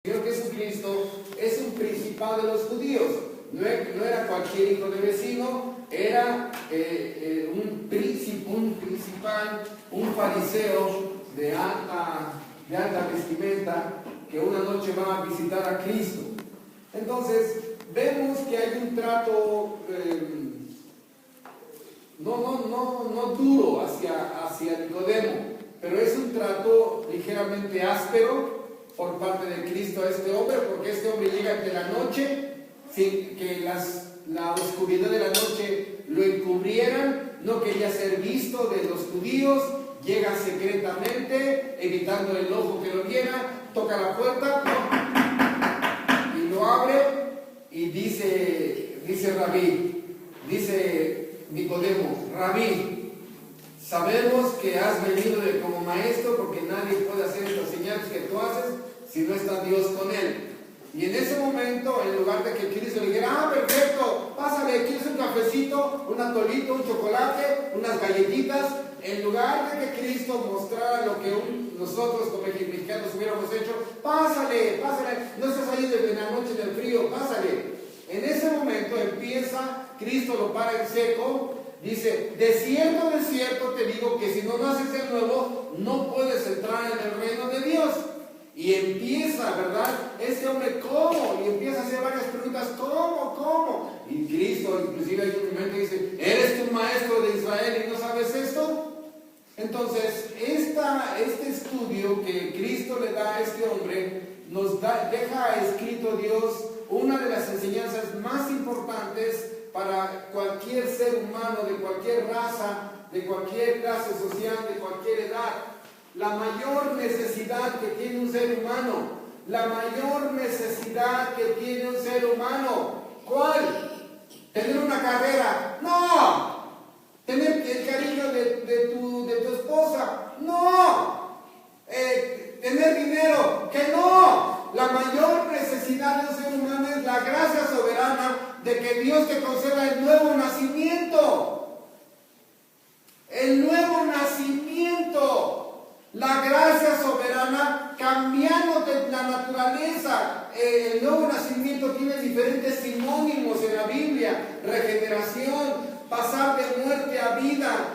Señor Jesucristo es un principal de los judíos. No era cualquier hijo de vecino, era un principal, un fariseo de alta vestimenta que una noche va a visitar a Cristo. Entonces, vemos que hay un trato no duro hacia Nicodemo, pero es un trato ligeramente áspero por parte de Cristo a este hombre, porque este hombre llega ante la noche sin que la oscuridad de la noche lo encubrieran, no quería ser visto de los judíos, llega secretamente, evitando el ojo que lo viera, toca la puerta y lo abre y dice Nicodemo, Rabí, sabemos que has venido como maestro porque nadie puede hacer estas señales que tú haces si no está Dios con él. Y en ese momento, en lugar de que Cristo le dijera, perfecto, pásale, ¿quieres un cafecito, un atolito, un chocolate, unas galletitas? En lugar de que Cristo mostrara lo que nosotros como mexicanos hubiéramos hecho, pásale, no estás ahí desde la noche del frío, pásale. En ese momento empieza, Cristo lo para en seco, dice, de cierto te digo que si no naces de nuevo, no puedes entrar en el reino de Dios. Y empieza, ¿verdad? Este hombre, ¿cómo? Y empieza a hacer varias preguntas, ¿cómo? Y Cristo, inclusive hay un momento que dice, ¿eres tu maestro de Israel y no sabes esto? Entonces, este estudio que Cristo le da a este hombre, deja escrito Dios una de las enseñanzas más importantes para cualquier ser humano, de cualquier raza, de cualquier clase social, de cualquier edad. La mayor necesidad que tiene un ser humano, ¿cuál? ¿Tener una carrera? ¡No! ¿Tener el cariño de tu esposa? ¡No! ¿Tener dinero? ¡Que no! La mayor necesidad de un ser humano es la gracia soberana de que Dios te conceda el nuevo nacimiento. El nuevo nacimiento. La gracia soberana cambiándote la naturaleza. El nuevo nacimiento tiene diferentes sinónimos en la Biblia. Regeneración, pasar de muerte a vida,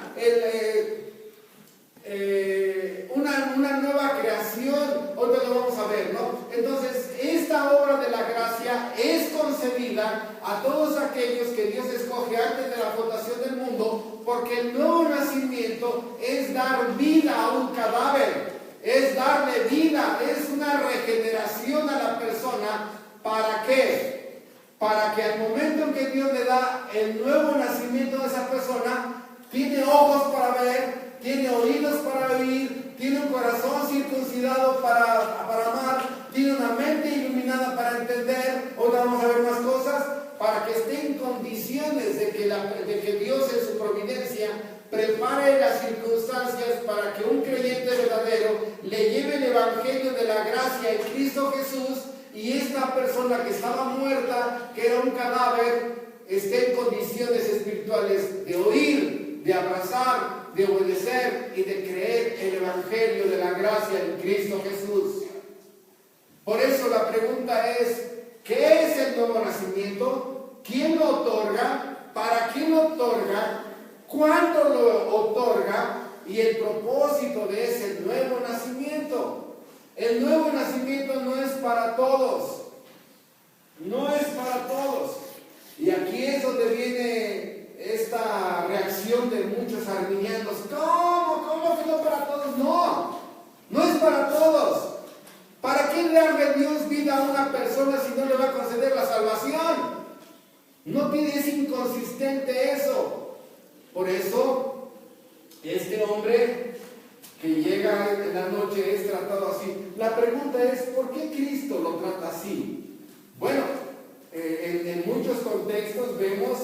una nueva creación. Ahorita lo vamos a ver, ¿no? Entonces, esta obra de la gracia es concedida a todos aquellos que Dios escoge antes de la fundación del mundo, porque el nuevo nacimiento es dar vida a un cadáver, es darle vida, es una regeneración a la persona. ¿Para qué? Para que al momento en que Dios le da el nuevo nacimiento a esa persona, tiene ojos para ver, tiene oídos para oír, tiene un corazón circuncidado para amar, tiene una mente iluminada para entender. Ahora vamos a ver más cosas, para que esté en condiciones de que Dios en su providencia prepare las circunstancias para que un creyente verdadero le lleve el evangelio de la gracia en Cristo Jesús, y esta persona que estaba muerta, que era un cadáver, esté en condiciones espirituales de oír, de abrazar, de obedecer y de creer el evangelio de la gracia en Cristo Jesús. Por eso la pregunta es, ¿qué es el nuevo nacimiento? ¿Quién lo otorga? ¿Para quién lo otorga? ¿Cuándo lo otorga? Y el propósito de ese nuevo nacimiento. El nuevo nacimiento no es para todos. No es para todos. Y aquí es donde viene esta reacción de muchos arminianos. ¿Cómo que no para todos? No es para todos. ¿Para qué darle Dios vida a una persona si no le va a conceder la salvación? Es inconsistente eso. Por eso, este hombre que llega en la noche es tratado así. La pregunta es, ¿por qué Cristo lo trata así? Bueno, en muchos contextos vemos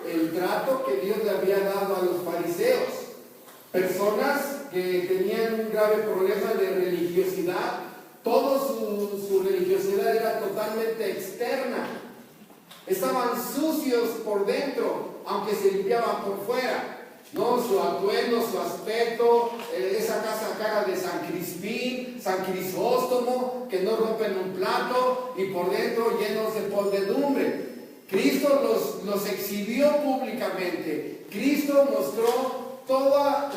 el trato que Dios le había dado a los fariseos, personas que tenían un grave problema de religiosidad. Toda su religiosidad era totalmente externa, estaban sucios por dentro, aunque se limpiaban por fuera. ¿no? Su atuendo, su aspecto, esa cara de San Crispín, San Crisóstomo, que no rompen un plato y por dentro llenos de podredumbre. Cristo los exhibió públicamente. Cristo mostró toda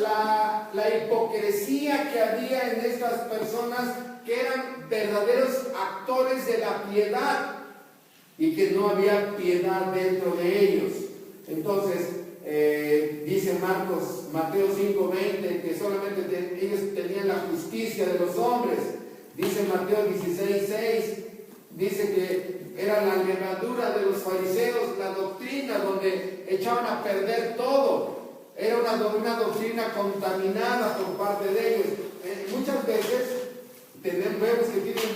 la hipocresía que había en estas personas que eran verdaderos actores de la piedad y que no había piedad dentro de ellos. Entonces, dice Mateo 5:20, que solamente ellos tenían la justicia de los hombres. Dice Mateo 16:6, dice que era la levadura de los fariseos, la doctrina donde echaban a perder todo. Era una doctrina contaminada por parte de ellos. Muchas veces vemos que tienen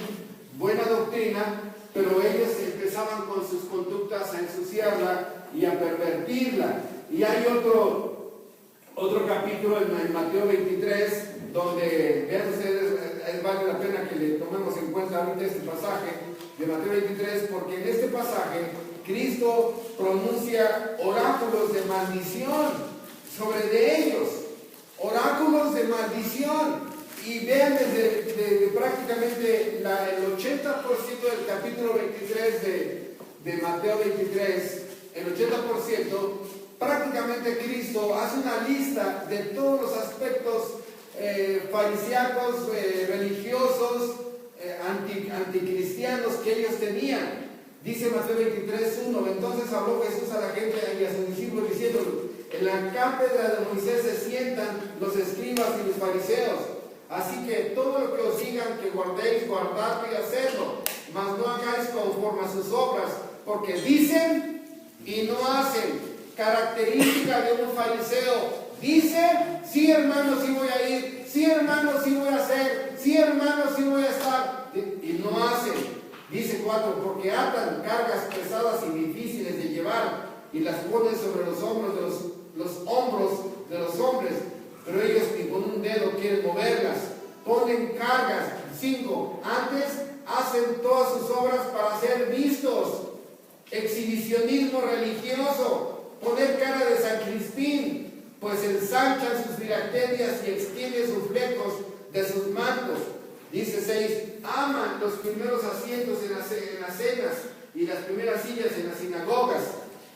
buena doctrina, pero ellos empezaban con sus conductas a ensuciarla y a pervertirla. Y hay otro capítulo en Mateo 23, donde, vean ustedes, vale la pena que le tomemos en cuenta ahorita este pasaje de Mateo 23, porque en este pasaje Cristo pronuncia oráculos de maldición sobre de ellos, oráculos de maldición. Y vean desde prácticamente el 80% del capítulo 23 de Mateo 23, el 80%, prácticamente Cristo hace una lista de todos los aspectos farisíacos, religiosos, anticristianos que ellos tenían. Dice Mateo 23:1, entonces habló Jesús a la gente y a sus discípulos diciendo: en la cátedra de Moisés se sientan los escribas y los fariseos. Así que todo lo que os digan que guardéis, guardadlo y hacedlo, mas no hagáis conforme a sus obras, porque dicen y no hacen. Característica de un fariseo: dice, sí hermano, sí voy a ir, sí hermano, sí voy a hacer, sí hermano, sí voy a estar, y no hacen. Dice 4, porque atan cargas pesadas y difíciles de llevar y las ponen sobre los hombros de los hombres, pero ellos ni con un dedo quieren moverlas. Ponen cargas. 5, antes hacen todas sus obras para ser vistos. Exhibicionismo religioso, poner cara de San Crispín, pues ensanchan sus filacterias y extienden sus flecos de sus mantos. Dice 6, aman los primeros asientos en las cenas y las primeras sillas en las sinagogas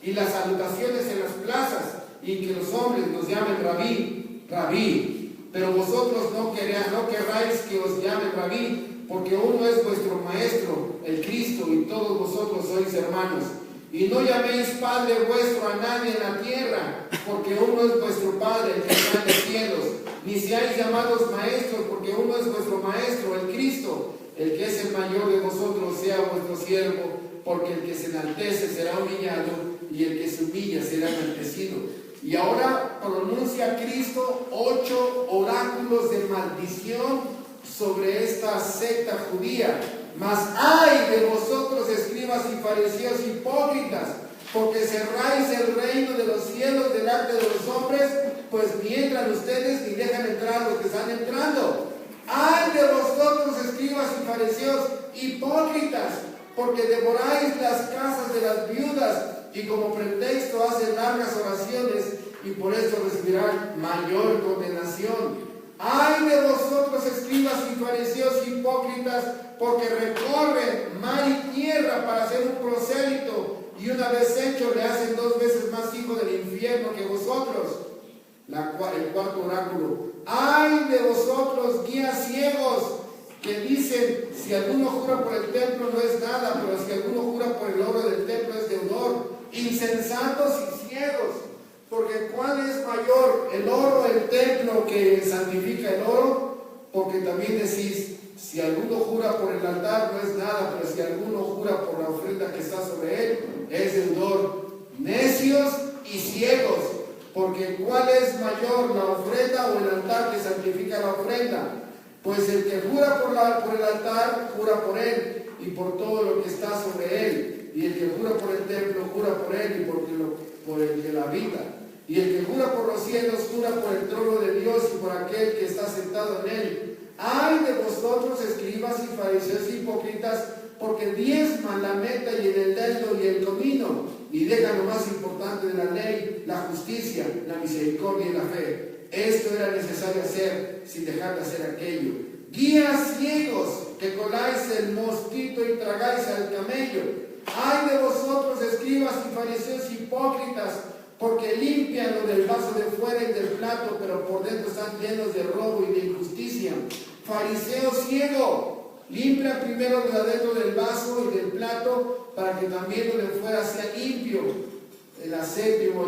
y las salutaciones en las plazas, y que los hombres los llamen rabí, rabí. Pero vosotros no querráis que os llamen rabí, porque uno es vuestro maestro, el Cristo, y todos vosotros sois hermanos. Y no llaméis Padre vuestro a nadie en la tierra, porque uno es vuestro Padre, el que está en los cielos. Ni seáis llamados maestros, porque uno es vuestro Maestro, el Cristo. El que es el mayor de vosotros sea vuestro siervo, porque el que se enaltece será humillado, y el que se humilla será enaltecido. Y ahora pronuncia Cristo 8 oráculos de maldición sobre esta secta judía. Mas ay de vosotros, escribas y fariseos hipócritas, porque cerráis el reino de los cielos delante de los hombres, pues ni entran ustedes ni dejan entrar a los que están entrando. Ay de vosotros, escribas y fariseos hipócritas, porque devoráis las casas de las viudas y como pretexto hacen largas oraciones, y por eso recibirán mayor condenación. Ay de vosotros, escribas y fariseos hipócritas, porque recorren mar y tierra para hacer un prosélito, y una vez hecho le hacen 2 veces más hijo del infierno que vosotros. El cuarto oráculo: ay de vosotros, guías ciegos, que dicen, si alguno jura por el templo no es nada, pero si alguno jura por el oro del templo es deudor. Insensatos y ciegos, porque ¿cuál es mayor, el oro del templo que santifica el oro? Porque también decís, si alguno jura por el altar no es nada, pero si alguno jura por la ofrenda que está sobre él, es deudor. Necios y ciegos, porque ¿cuál es mayor, la ofrenda o el altar que santifica la ofrenda? Pues el que jura por el altar, jura por él y por todo lo que está sobre él. Y el que jura por el templo, jura por él y por el que la habita. Y el que jura por los cielos, jura por el trono de Dios y por aquel que está sentado en él. Ay de vosotros, escribas y fariseos hipócritas, porque diezman la meta y el eneldo y el comino, y dejan lo más importante de la ley, la justicia, la misericordia y la fe. Esto era necesario hacer sin dejar de hacer aquello. Guías ciegos, que coláis el mosquito y tragáis al camello. Ay de vosotros, escribas y fariseos hipócritas, porque limpian lo del vaso de fuera y del plato, pero por dentro están llenos de robo y de injusticia. Fariseo ciego, limpia primero lo de adentro del vaso y del plato, para que también lo de fuera sea limpio. El séptimo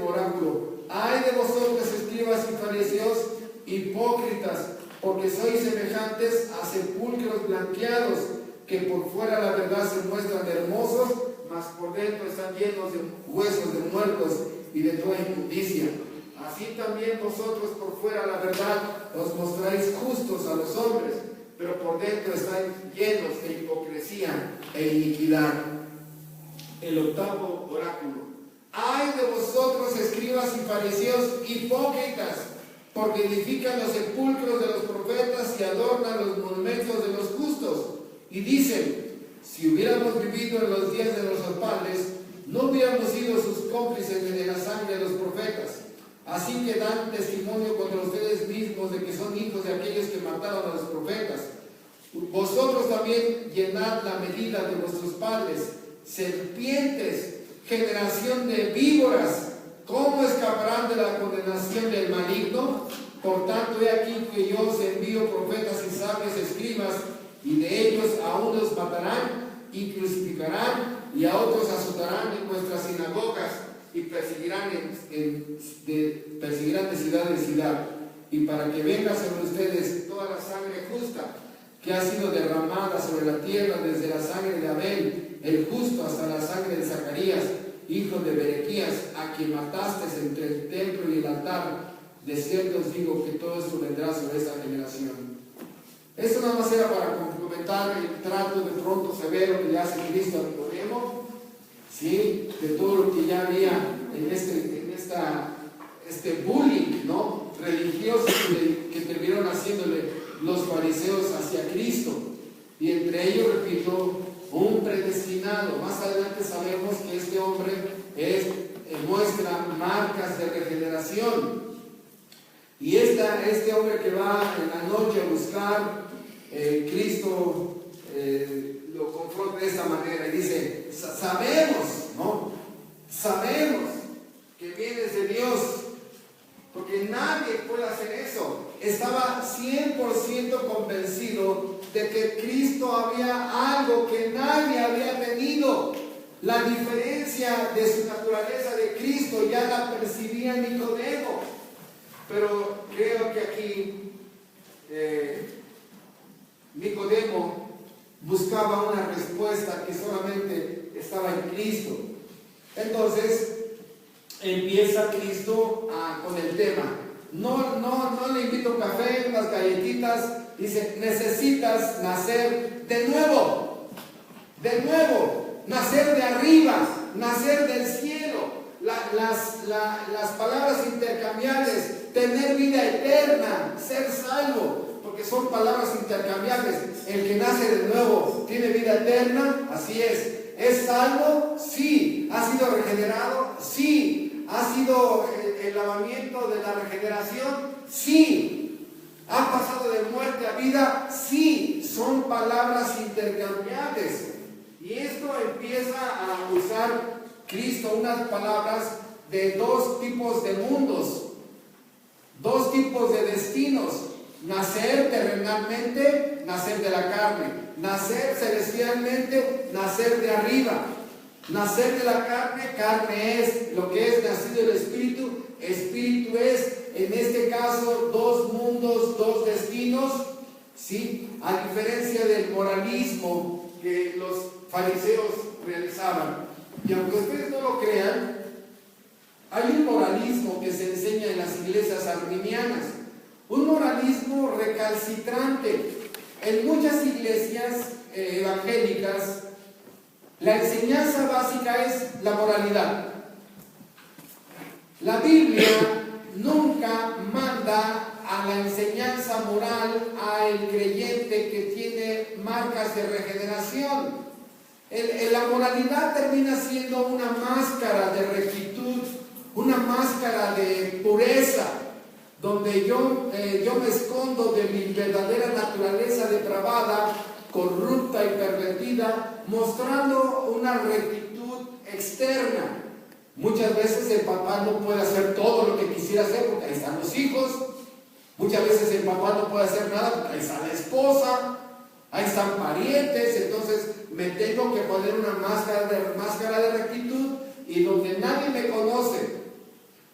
oráculo. Ay de vosotros, escribas y fariseos hipócritas, porque sois semejantes a sepulcros blanqueados, que por fuera la verdad se muestran hermosos, mas por dentro están llenos de huesos de muertos y de toda inmundicia. Así también vosotros por fuera la verdad os mostráis justos a los hombres, pero por dentro están llenos de hipocresía e iniquidad. El octavo oráculo. Ay de vosotros, escribas y fariseos hipócritas, porque edifican los sepulcros de los profetas y adornan los monumentos de los justos. Y dicen, si hubiéramos vivido en los días de nuestros padres, no hubiéramos sido sus cómplices de la sangre de los profetas. Así que dan testimonio contra ustedes mismos de que son hijos de aquellos que mataron a los profetas. Vosotros también llenad la medida de vuestros padres, serpientes, generación de víboras. ¿Cómo escaparán de la condenación del maligno? Por tanto, he aquí que yo os envío profetas y sabios escribas, y de ellos a unos matarán y crucificarán, y a otros azotarán en vuestras sinagogas, y perseguirán de ciudad en ciudad. Y para que venga sobre ustedes toda la sangre justa que ha sido derramada sobre la tierra, desde la sangre de Abel, el justo, hasta la sangre de Zacarías, hijo de Berequías, a quien mataste entre el templo y el altar. De cierto os digo que todo esto vendrá sobre esta generación. Esto nada más era para complementar el trato de pronto severo que le hace Cristo a Nicodemo, ¿sí? De todo lo que ya había en este bullying, ¿no?, religioso que terminaron haciéndole los fariseos hacia Cristo. Y entre ellos, repito, un predestinado. Más adelante sabemos que este hombre muestra marcas de regeneración. Y este hombre que va en la noche a buscar, Cristo lo confronta de esta manera y dice, sabemos, ¿no? Sabemos que vienes de Dios, porque nadie puede hacer eso. Estaba 100% convencido de que Cristo había algo que nadie había tenido. La diferencia de su naturaleza de Cristo ya la percibía Nicodemo. Pero creo que aquí Nicodemo buscaba una respuesta que solamente estaba en Cristo. Entonces empieza Cristo con el tema. No le invito café, unas galletitas. Dice, necesitas nacer de nuevo, nacer de arriba, nacer del cielo. Las palabras intercambiables, tener vida eterna, ser salvo, porque son palabras intercambiables. El que nace de nuevo tiene vida eterna, así es. ¿Es salvo? Sí. ¿Ha sido regenerado? Sí. ¿Ha sido el lavamiento de la regeneración? Sí. ¿Ha pasado de muerte a vida? Sí. Son palabras intercambiables. Y esto empieza a usar Cristo unas palabras de dos tipos de mundos, dos tipos de destinos: nacer terrenalmente, nacer de la carne; nacer celestialmente, nacer de arriba. Nacer de la carne, carne es lo que es nacido del Espíritu, Espíritu es, en este caso, dos mundos, dos destinos, ¿sí? A diferencia del moralismo que los fariseos realizaban. Y aunque ustedes no lo crean, hay un moralismo que se enseña en las iglesias arminianas, un moralismo recalcitrante. En muchas iglesias evangélicas, la enseñanza básica es la moralidad. La Biblia nunca manda a la enseñanza moral al creyente que tiene marcas de regeneración. La moralidad termina siendo una máscara de rectitud, una máscara de pureza, donde yo me escondo de mi verdadera naturaleza depravada, corrupta y pervertida, mostrando una rectitud externa. Muchas veces el papá no puede hacer todo lo que quisiera hacer porque ahí están los hijos. Muchas veces el papá no puede hacer nada porque ahí está la esposa, ahí están parientes. Entonces me tengo que poner una máscara de rectitud, y donde nadie me conoce,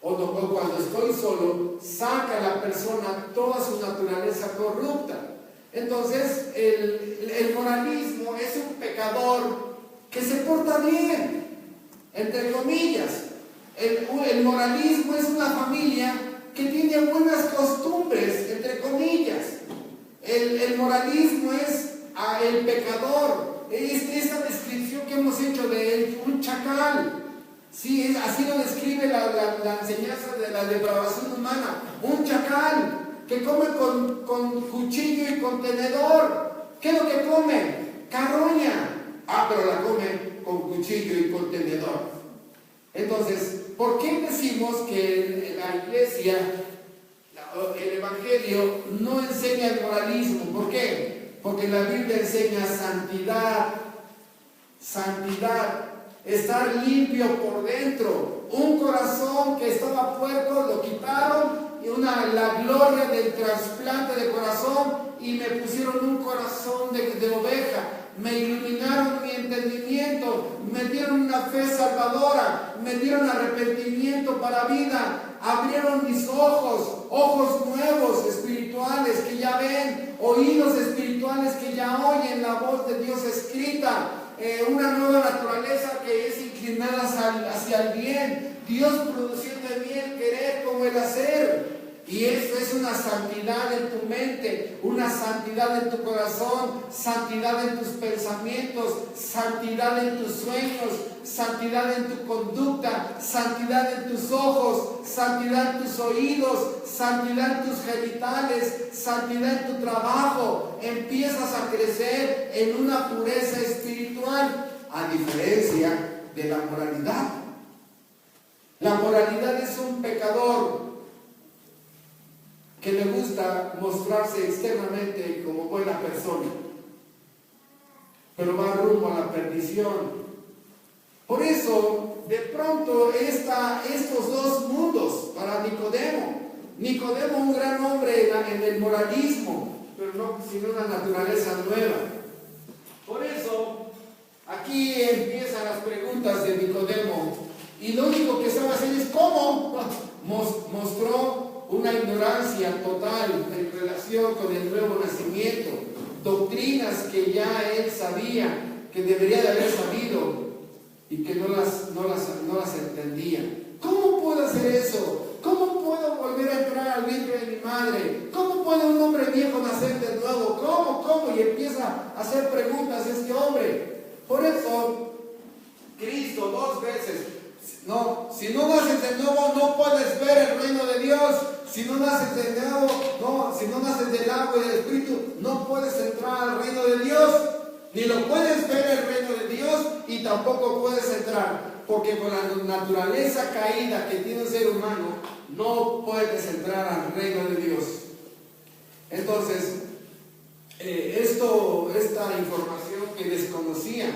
o cuando estoy solo, saca a la persona toda su naturaleza corrupta. Entonces el moralismo es un pecador que se porta bien, entre comillas. El moralismo es una familia que tiene buenas costumbres, entre comillas. El moralismo es el pecador. Esta descripción que hemos hecho de él, un chacal. Sí, así lo describe la enseñanza de la depravación humana. Un chacal que come con cuchillo y con tenedor. ¿Qué es lo que come? Carroña. Pero la come con cuchillo y con tenedor. Entonces, ¿por qué decimos que la iglesia, el evangelio, no enseña el moralismo? ¿Por qué? Porque la Biblia enseña santidad, estar limpio por dentro. Un corazón que estaba puerco lo quitaron, y la gloria del trasplante de corazón, y me pusieron un corazón de oveja. Me iluminaron mi entendimiento, me dieron una fe salvadora, me dieron arrepentimiento para vida, abrieron mis ojos nuevos espirituales que ya ven, oídos espirituales que ya oyen la voz de Dios escrita, una nueva naturaleza que es inclinada hacia el bien, Dios produciendo en mí el querer como el hacer. Y esto es una santidad en tu mente, una santidad en tu corazón, santidad en tus pensamientos, santidad en tus sueños, santidad en tu conducta, santidad en tus ojos, santidad en tus oídos, santidad en tus genitales, santidad en tu trabajo. Empiezas a crecer en una pureza espiritual, a diferencia de la moralidad. La moralidad es un pecador que le gusta mostrarse externamente como buena persona, pero va rumbo a la perdición. Por eso, de pronto, estos dos mundos para Nicodemo, un gran hombre en el moralismo, pero no sin una naturaleza nueva. Por eso, aquí empiezan las preguntas de Nicodemo, y lo único que sabe hacer es ¿cómo? Mostró una ignorancia total en relación con el nuevo nacimiento, doctrinas que ya él sabía, que debería de haber sabido, y que no las entendía. ¿Cómo puedo hacer eso? ¿Cómo puedo volver a entrar al vientre de mi madre? ¿Cómo puede un hombre viejo nacer de nuevo? ¿Cómo? Y empieza a hacer preguntas este hombre. Por eso, Cristo 2 veces, si no naces de nuevo, no puedes ver el reino de Dios. Si no naces de nuevo, si no naces del agua y del Espíritu, no puedes entrar al reino de Dios. Ni lo puedes ver el reino de Dios, y tampoco puedes entrar, porque con la naturaleza caída que tiene un ser humano, no puedes entrar al reino de Dios. Entonces, esta información que desconocía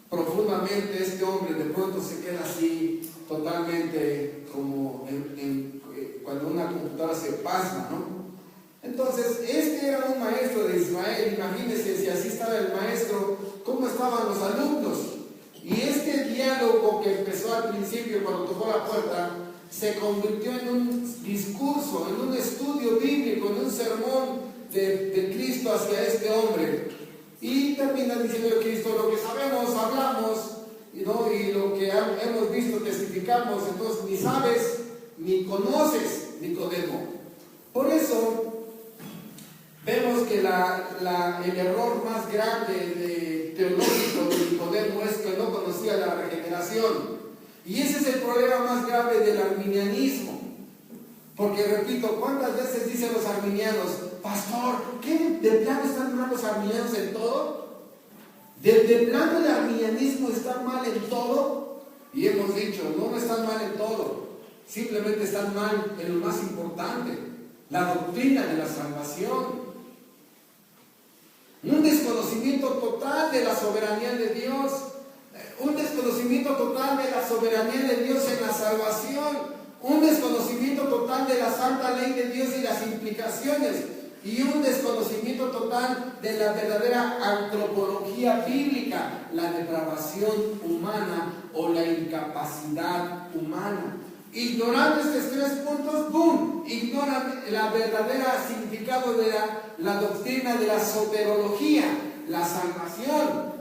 profundamente este hombre, de pronto se queda así totalmente como cuando una computadora se pasma, ¿no? Entonces, este era un maestro de Israel. Imagínense, si así estaba el maestro, ¿cómo estaban los alumnos? Y este diálogo que empezó al principio cuando tocó la puerta, se convirtió en un discurso, en un estudio bíblico, en un sermón de Cristo hacia este hombre. Y termina diciendo Cristo: lo que sabemos, hablamos, y lo que hemos visto, testificamos. Entonces, ni sabes ni conoces, Nicodemo. Por eso vemos que el error más grande teológico de Nicodemo es que no conocía la regeneración. Y ese es el problema más grave del arminianismo. Porque, repito, ¿cuántas veces dicen los arminianos: pastor, ¿qué de plano están mal los arminianos en todo? ¿De plano el arminianismo está mal en todo? Y hemos dicho, no están mal en todo, simplemente están mal en lo más importante, la doctrina de la salvación. Un desconocimiento total de la soberanía de Dios, un desconocimiento total de la soberanía de Dios en la salvación, un desconocimiento total de la santa ley de Dios y las implicaciones, y un desconocimiento total de la verdadera antropología bíblica, la depravación humana o la incapacidad humana. Ignorando estos tres puntos, ¡boom!, ignoran la verdadera significado de la doctrina de la soterología, la salvación.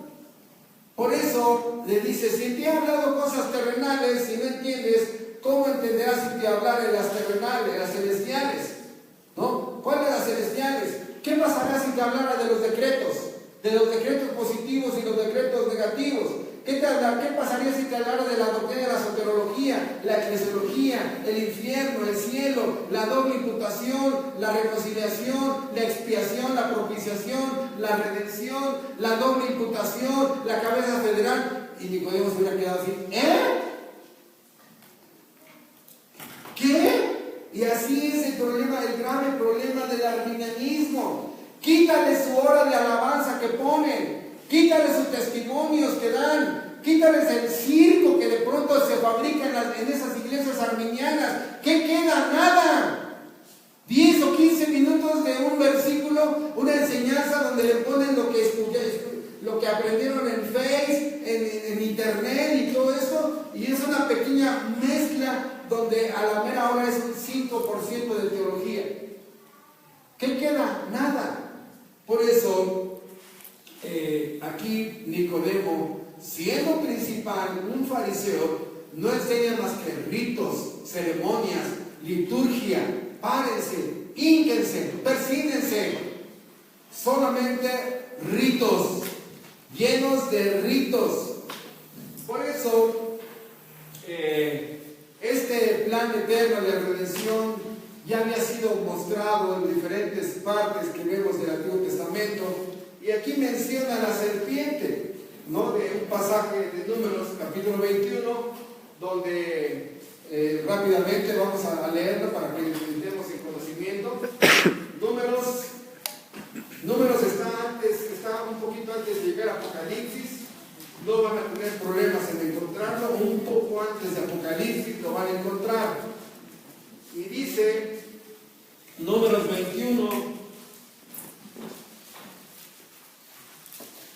Por eso le dice, si te he hablado cosas terrenales y no entiendes, ¿cómo entenderás si te hablara de las terrenales, de las celestiales? ¿No? ¿Cuáles de las celestiales? ¿Qué pasará si te hablara de los decretos positivos y los decretos negativos? ¿Qué pasaría si te hablara de la doctrina de la soterología, la eclesiología, el infierno, el cielo, la doble imputación, la reconciliación, la expiación, la propiciación, la redención, la doble imputación, la cabeza federal? Y Nicodemo se hubiera quedado así, ¿qué? Y así es el problema, el grave problema del arminianismo. Quítale su hora de alabanza que ponen, quítale sus testimonios que dan, quítales el circo que de pronto se fabrica en esas iglesias arminianas. ¿Qué queda? Nada. 10 o 15 minutos de un versículo, una enseñanza donde le ponen lo que aprendieron en Face, en Internet y todo eso, y es una pequeña mezcla donde a la mera hora es un 5% de teología. ¿Qué queda? Nada. Por eso, aquí Nicodemo, siendo principal un fariseo, no enseña más que ritos, ceremonias, liturgia. Párense, hínquense, persínense. Solamente ritos, llenos de ritos. Por eso, este plan eterno de redención ya había sido mostrado en diferentes partes que vemos del Antiguo Testamento, y aquí menciona la serpiente, ¿no? De un pasaje de Números capítulo 21, donde rápidamente vamos a leerlo para que entendamos el conocimiento. Números está un poquito antes de llegar a Apocalipsis. No van a tener problemas en encontrarlo, un poco antes de Apocalipsis lo van a encontrar. Y dice, Números 21,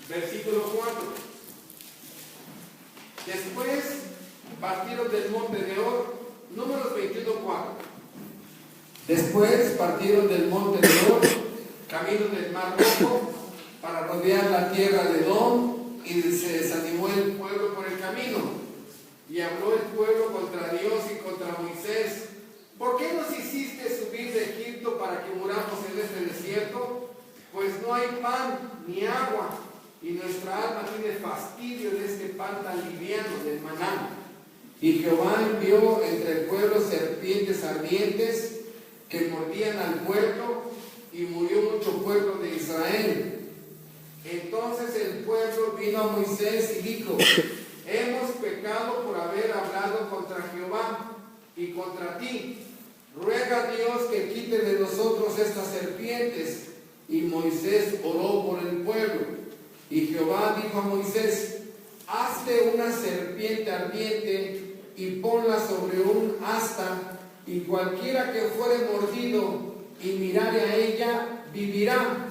versículo 4. Después partieron del monte de Or, Números 21, 4. Después partieron del monte de Or, camino del Mar Rojo, para rodear la tierra de Edom, y se desanimó el pueblo por el camino. Y habló el pueblo contra Dios y contra Moisés. ¿Por qué nos hiciste subir de Egipto para que muramos en este desierto? Pues no hay pan ni agua, y nuestra alma tiene fastidio de este pan tan liviano del maná. Y Jehová envió entre el pueblo serpientes ardientes que mordían al pueblo, y murió mucho pueblo de Israel. Entonces el pueblo vino a Moisés y dijo: hemos pecado por haber hablado contra Jehová y contra ti. Ruega a Dios que quite de nosotros estas serpientes. Y Moisés oró por el pueblo. Y Jehová dijo a Moisés: hazte una serpiente ardiente y ponla sobre un asta, y cualquiera que fuere mordido y mirare a ella, vivirá.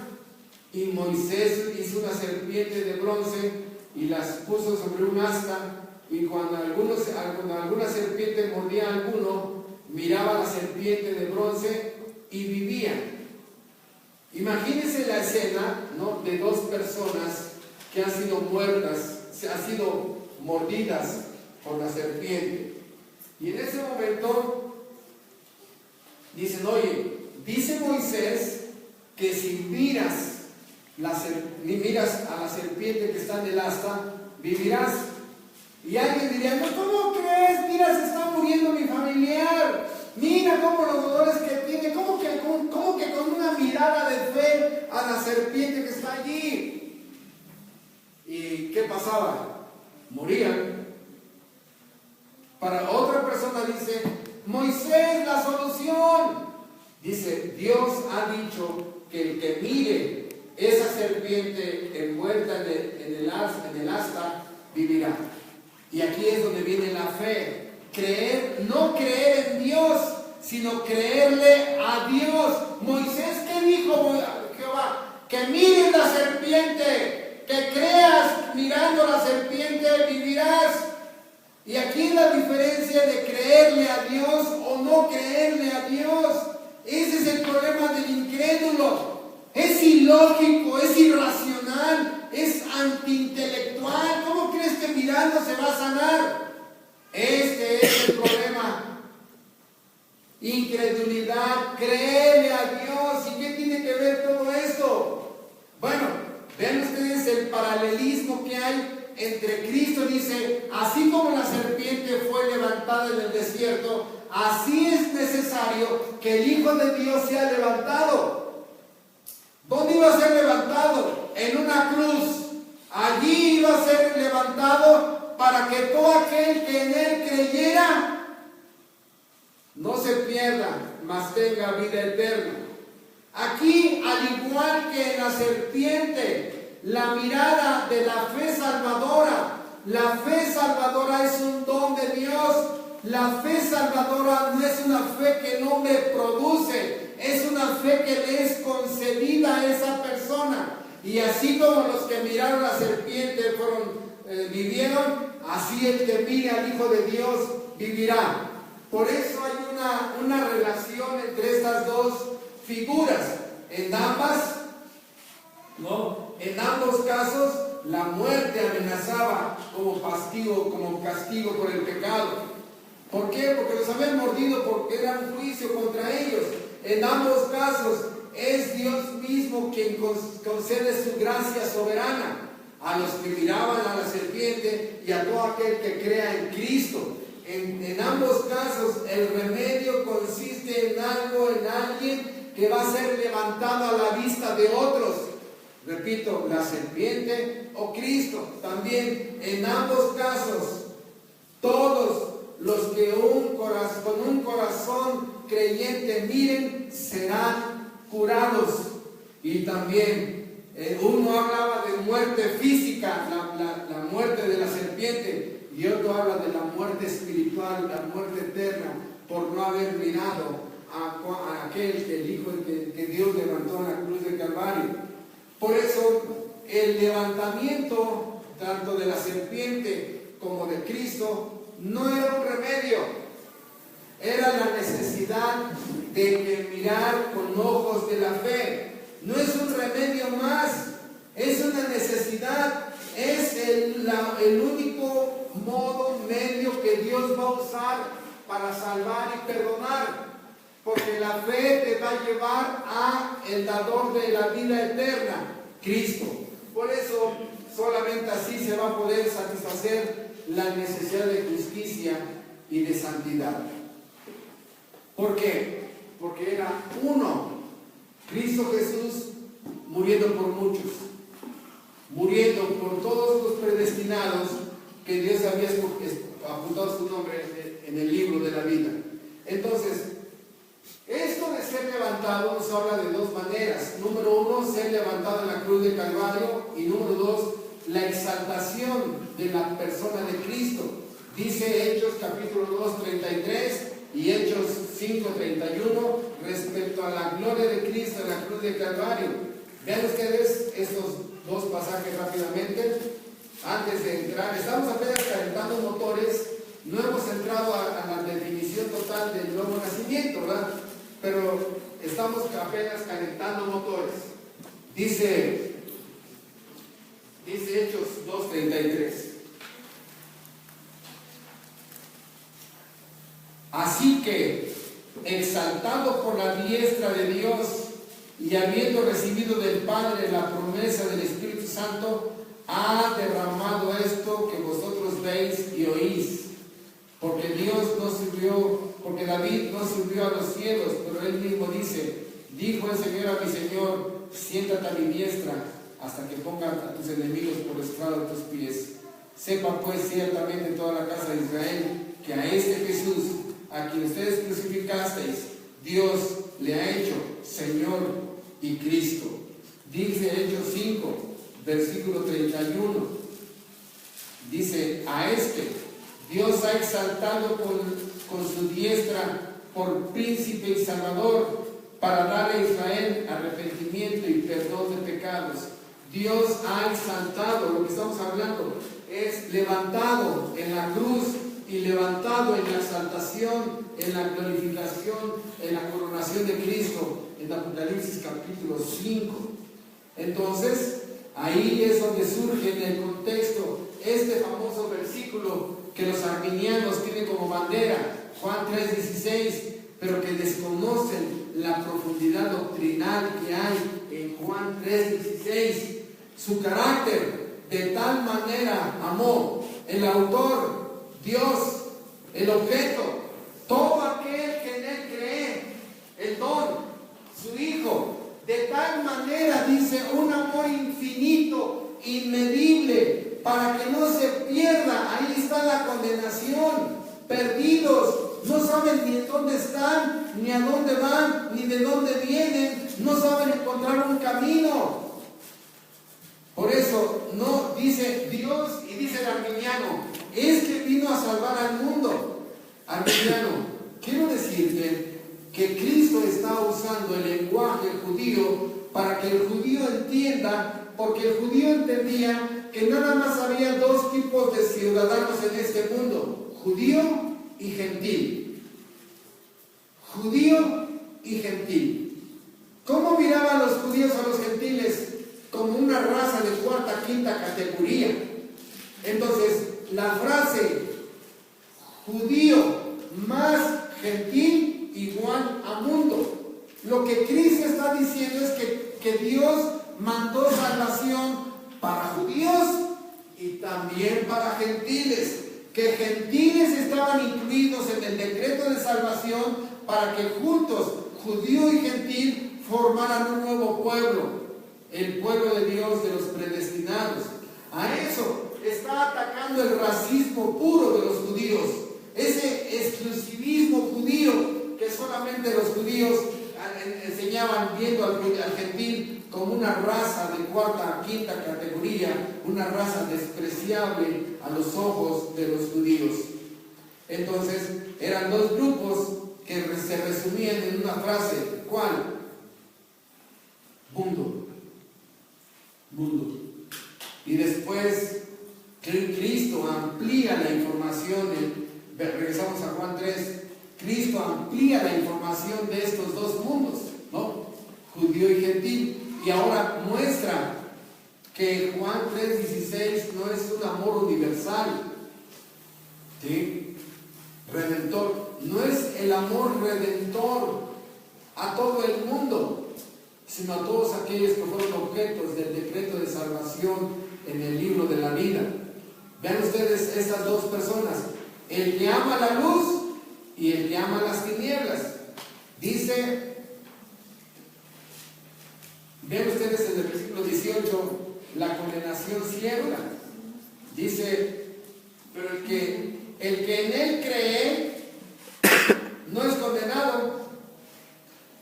Y Moisés hizo una serpiente de bronce y las puso sobre un asta, y cuando alguna serpiente mordía a alguno, miraba a la serpiente de bronce y vivía. Imagínense la escena, ¿no?, de dos personas que han sido muertas, han sido mordidas por la serpiente. Y en ese momento dicen: oye, dice Moisés que si miras a la serpiente que está en el asta, vivirás. Y alguien diría: no, ¿cómo crees? Mira, se está muriendo mi familiar. Mira cómo los dolores que tiene. ¿Cómo que con una mirada de fe a la serpiente que está allí? ¿Y qué pasaba? Morían. Para otra persona dice, Moisés, la solución. Dice, Dios ha dicho que el que mire esa serpiente envuelta en el asta, vivirá. Y aquí es donde viene la fe. Creer, no creer en Dios, sino creerle a Dios. Moisés, ¿qué dijo Jehová? Que mires la serpiente, que creas mirando la serpiente, vivirás. Y aquí es la diferencia de creerle a Dios o no creerle a Dios. Ese es el problema del incrédulo. Es ilógico, es irracional, es antiintelectual. ¿Cómo crees que mirando se va a sanar? Este es el problema. Incredulidad, creerle a Dios. ¿Y qué tiene que ver todo esto? Bueno, vean ustedes el paralelismo que hay entre Cristo. Dice, así como la serpiente fue levantada en el desierto, así es necesario que el Hijo de Dios sea levantado. ¿Dónde iba a ser levantado? En una cruz. Allí iba a ser levantado para que todo aquel que en Él creyera no se pierda, mas tenga vida eterna. Aquí, al igual que en la serpiente, la mirada de la fe salvadora. La fe salvadora es un don de Dios. La fe salvadora no es una fe que el hombre produce, es una fe que le es concedida a esa persona. Y así como los que miraron la serpiente vivieron, así el que mire al Hijo de Dios vivirá. Por eso hay una relación entre estas dos figuras. En ambos casos, la muerte amenazaba como castigo por el pecado. ¿Por qué? Porque los habían mordido, porque era un juicio contra ellos. En ambos casos, es Dios mismo quien concede su gracia soberana a los que miraban a la serpiente y a todo aquel que crea en Cristo. En ambos casos, el remedio consiste en alguien que va a ser levantado a la vista de otros. Repito, la serpiente o Cristo. También en ambos casos, todos los que con un corazón creyente miren serán curados. Y también uno hablaba de muerte física, la muerte de la serpiente, y otro habla de la muerte espiritual, la muerte eterna, por no haber mirado a aquel el Hijo que Dios levantó en la cruz de Calvario. Por eso el levantamiento tanto de la serpiente como de Cristo no era un remedio, era la necesidad de mirar con ojos de la fe. No es un remedio más, es una necesidad, es el único medio que Dios va a usar para salvar y perdonar, porque la fe te va a llevar a el dador de la vida eterna, Cristo. Por eso solamente así se va a poder satisfacer la necesidad de justicia y de santidad. ¿Por qué? Porque era uno, Cristo Jesús, muriendo por muchos, muriendo por todos los predestinados que Dios había apuntado su nombre en el libro de la vida. Entonces, esto de ser levantado nos habla de dos maneras. Número uno, ser levantado en la cruz de Calvario, y número dos, la exaltación de la persona de Cristo. Dice Hechos capítulo 2, 33 y Hechos 5, 31 respecto a la gloria de Cristo en la cruz de Calvario. Vean ustedes estos dos pasajes rápidamente. Antes de entrar, estamos apenas calentando motores, no hemos entrado a la definición total del nuevo nacimiento, ¿verdad? Pero estamos apenas calentando motores. Dice Hechos 2:33. Así que, exaltado por la diestra de Dios y habiendo recibido del Padre la promesa del Espíritu Santo, ha derramado esto que vosotros veis y oís. Porque David no subió a los cielos, pero él mismo dice: dijo el Señor a mi Señor, siéntate a mi diestra, hasta que pongan a tus enemigos por estrado de tus pies. Sepa pues ciertamente toda la casa de Israel que a este Jesús, a quien ustedes crucificasteis, Dios le ha hecho Señor y Cristo. Dice Hechos 5, versículo 31. Dice, a este Dios ha exaltado con su diestra por príncipe y salvador, para dar a Israel arrepentimiento y perdón de pecados. Dios ha exaltado, lo que estamos hablando, es levantado en la cruz y levantado en la exaltación, en la glorificación, en la coronación de Cristo, en Apocalipsis capítulo 5. Entonces, ahí es donde surge en el contexto este famoso versículo que los arminianos tienen como bandera, Juan 3:16, pero que desconocen la profundidad doctrinal que hay en Juan 3:16. Su carácter, de tal manera amó el autor, Dios, el objeto, todo aquel que en él cree, el don, su Hijo, de tal manera, dice, un amor infinito, inmedible, para que no se pierda. Ahí está la condenación. Perdidos, no saben ni en dónde están, ni a dónde van, ni de dónde vienen, no saben encontrar un camino. Por eso no dice Dios y dice el arminiano, es que vino a salvar al mundo. Arminiano, quiero decirte que Cristo está usando el lenguaje judío para que el judío entienda, porque el judío entendía que nada más había dos tipos de ciudadanos en este mundo: judío y gentil. Judío y gentil. ¿Cómo miraban los judíos a los gentiles? Como una raza de cuarta, quinta categoría. Entonces, la frase judío más gentil igual a mundo. Lo que Cristo está diciendo es que Dios mandó salvación para judíos y también para gentiles. Que gentiles estaban incluidos en el decreto de salvación para que juntos, judío y gentil, formaran un nuevo pueblo, el pueblo de Dios, de los predestinados. A eso está atacando el racismo puro de los judíos, ese exclusivismo judío que solamente los judíos enseñaban, viendo al gentil como una raza de cuarta, quinta categoría, una raza despreciable a los ojos de los judíos. Entonces, eran dos grupos que se resumían en una frase. ¿Cuál? Mundo. Y después, Cristo amplía la información. Regresamos a Juan 3. Cristo amplía la información de estos dos mundos, ¿no? Judío y gentil. Y ahora muestra que Juan 3:16 no es un amor universal, ¿sí? Redentor. No es el amor redentor a todo el mundo, sino a todos aquellos que fueron objetos del decreto de salvación en el libro de la vida. Vean ustedes estas dos personas, el que ama la luz y el que ama las tinieblas. Dice, vean ustedes en el versículo 18, la condenación cierta. Dice, pero el que en él cree no es condenado,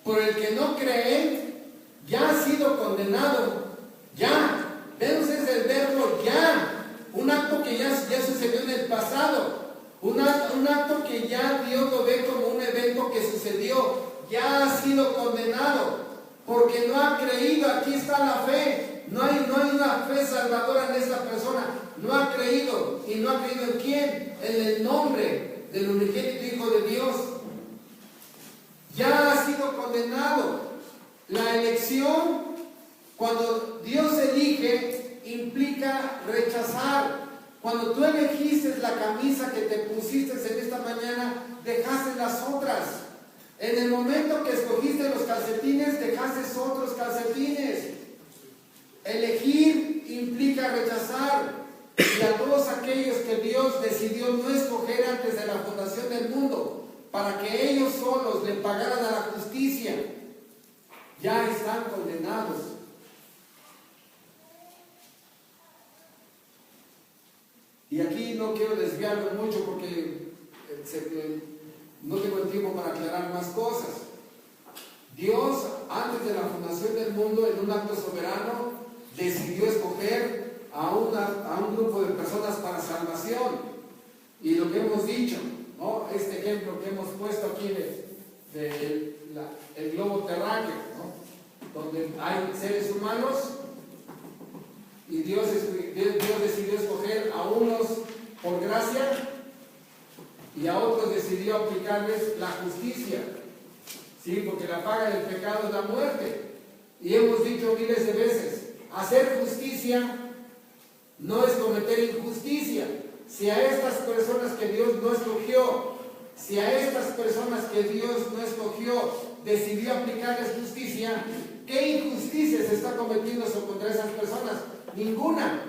por el que no cree ya ha sido condenado. Ya, vean ustedes el verbo ya, un acto que ya sucedió en el pasado. Un acto que ya Dios lo ve como un evento que sucedió, ya ha sido condenado, porque no ha creído. Aquí está la fe, no hay una fe salvadora en esta persona, no ha creído. ¿Y no ha creído en quién? En el nombre del unigénito Hijo de Dios. Ya ha sido condenado. La elección, cuando Dios elige, implica rechazar. Cuando tú elegiste la camisa que te pusiste en esta mañana, dejaste las otras. En el momento que escogiste los calcetines, dejaste otros calcetines. Elegir implica rechazar. Y a todos aquellos que Dios decidió no escoger antes de la fundación del mundo, para que ellos solos le pagaran a la justicia, ya están condenados. no quiero desviarme mucho porque no tengo el tiempo para aclarar más cosas. Dios, antes de la fundación del mundo, en un acto soberano, decidió escoger a un grupo de personas para salvación. Y lo que hemos dicho, ¿no? Este ejemplo que hemos puesto aquí el globo terráqueo, ¿no? Donde hay seres humanos y Dios decidió escoger a unos por gracia y a otros decidió aplicarles la justicia, ¿sí? Porque la paga del pecado es la muerte. Y hemos dicho miles de veces, hacer justicia no es cometer injusticia. Si a estas personas que Dios no escogió, decidió aplicarles justicia, ¿qué injusticia se está cometiendo contra esas personas? Ninguna.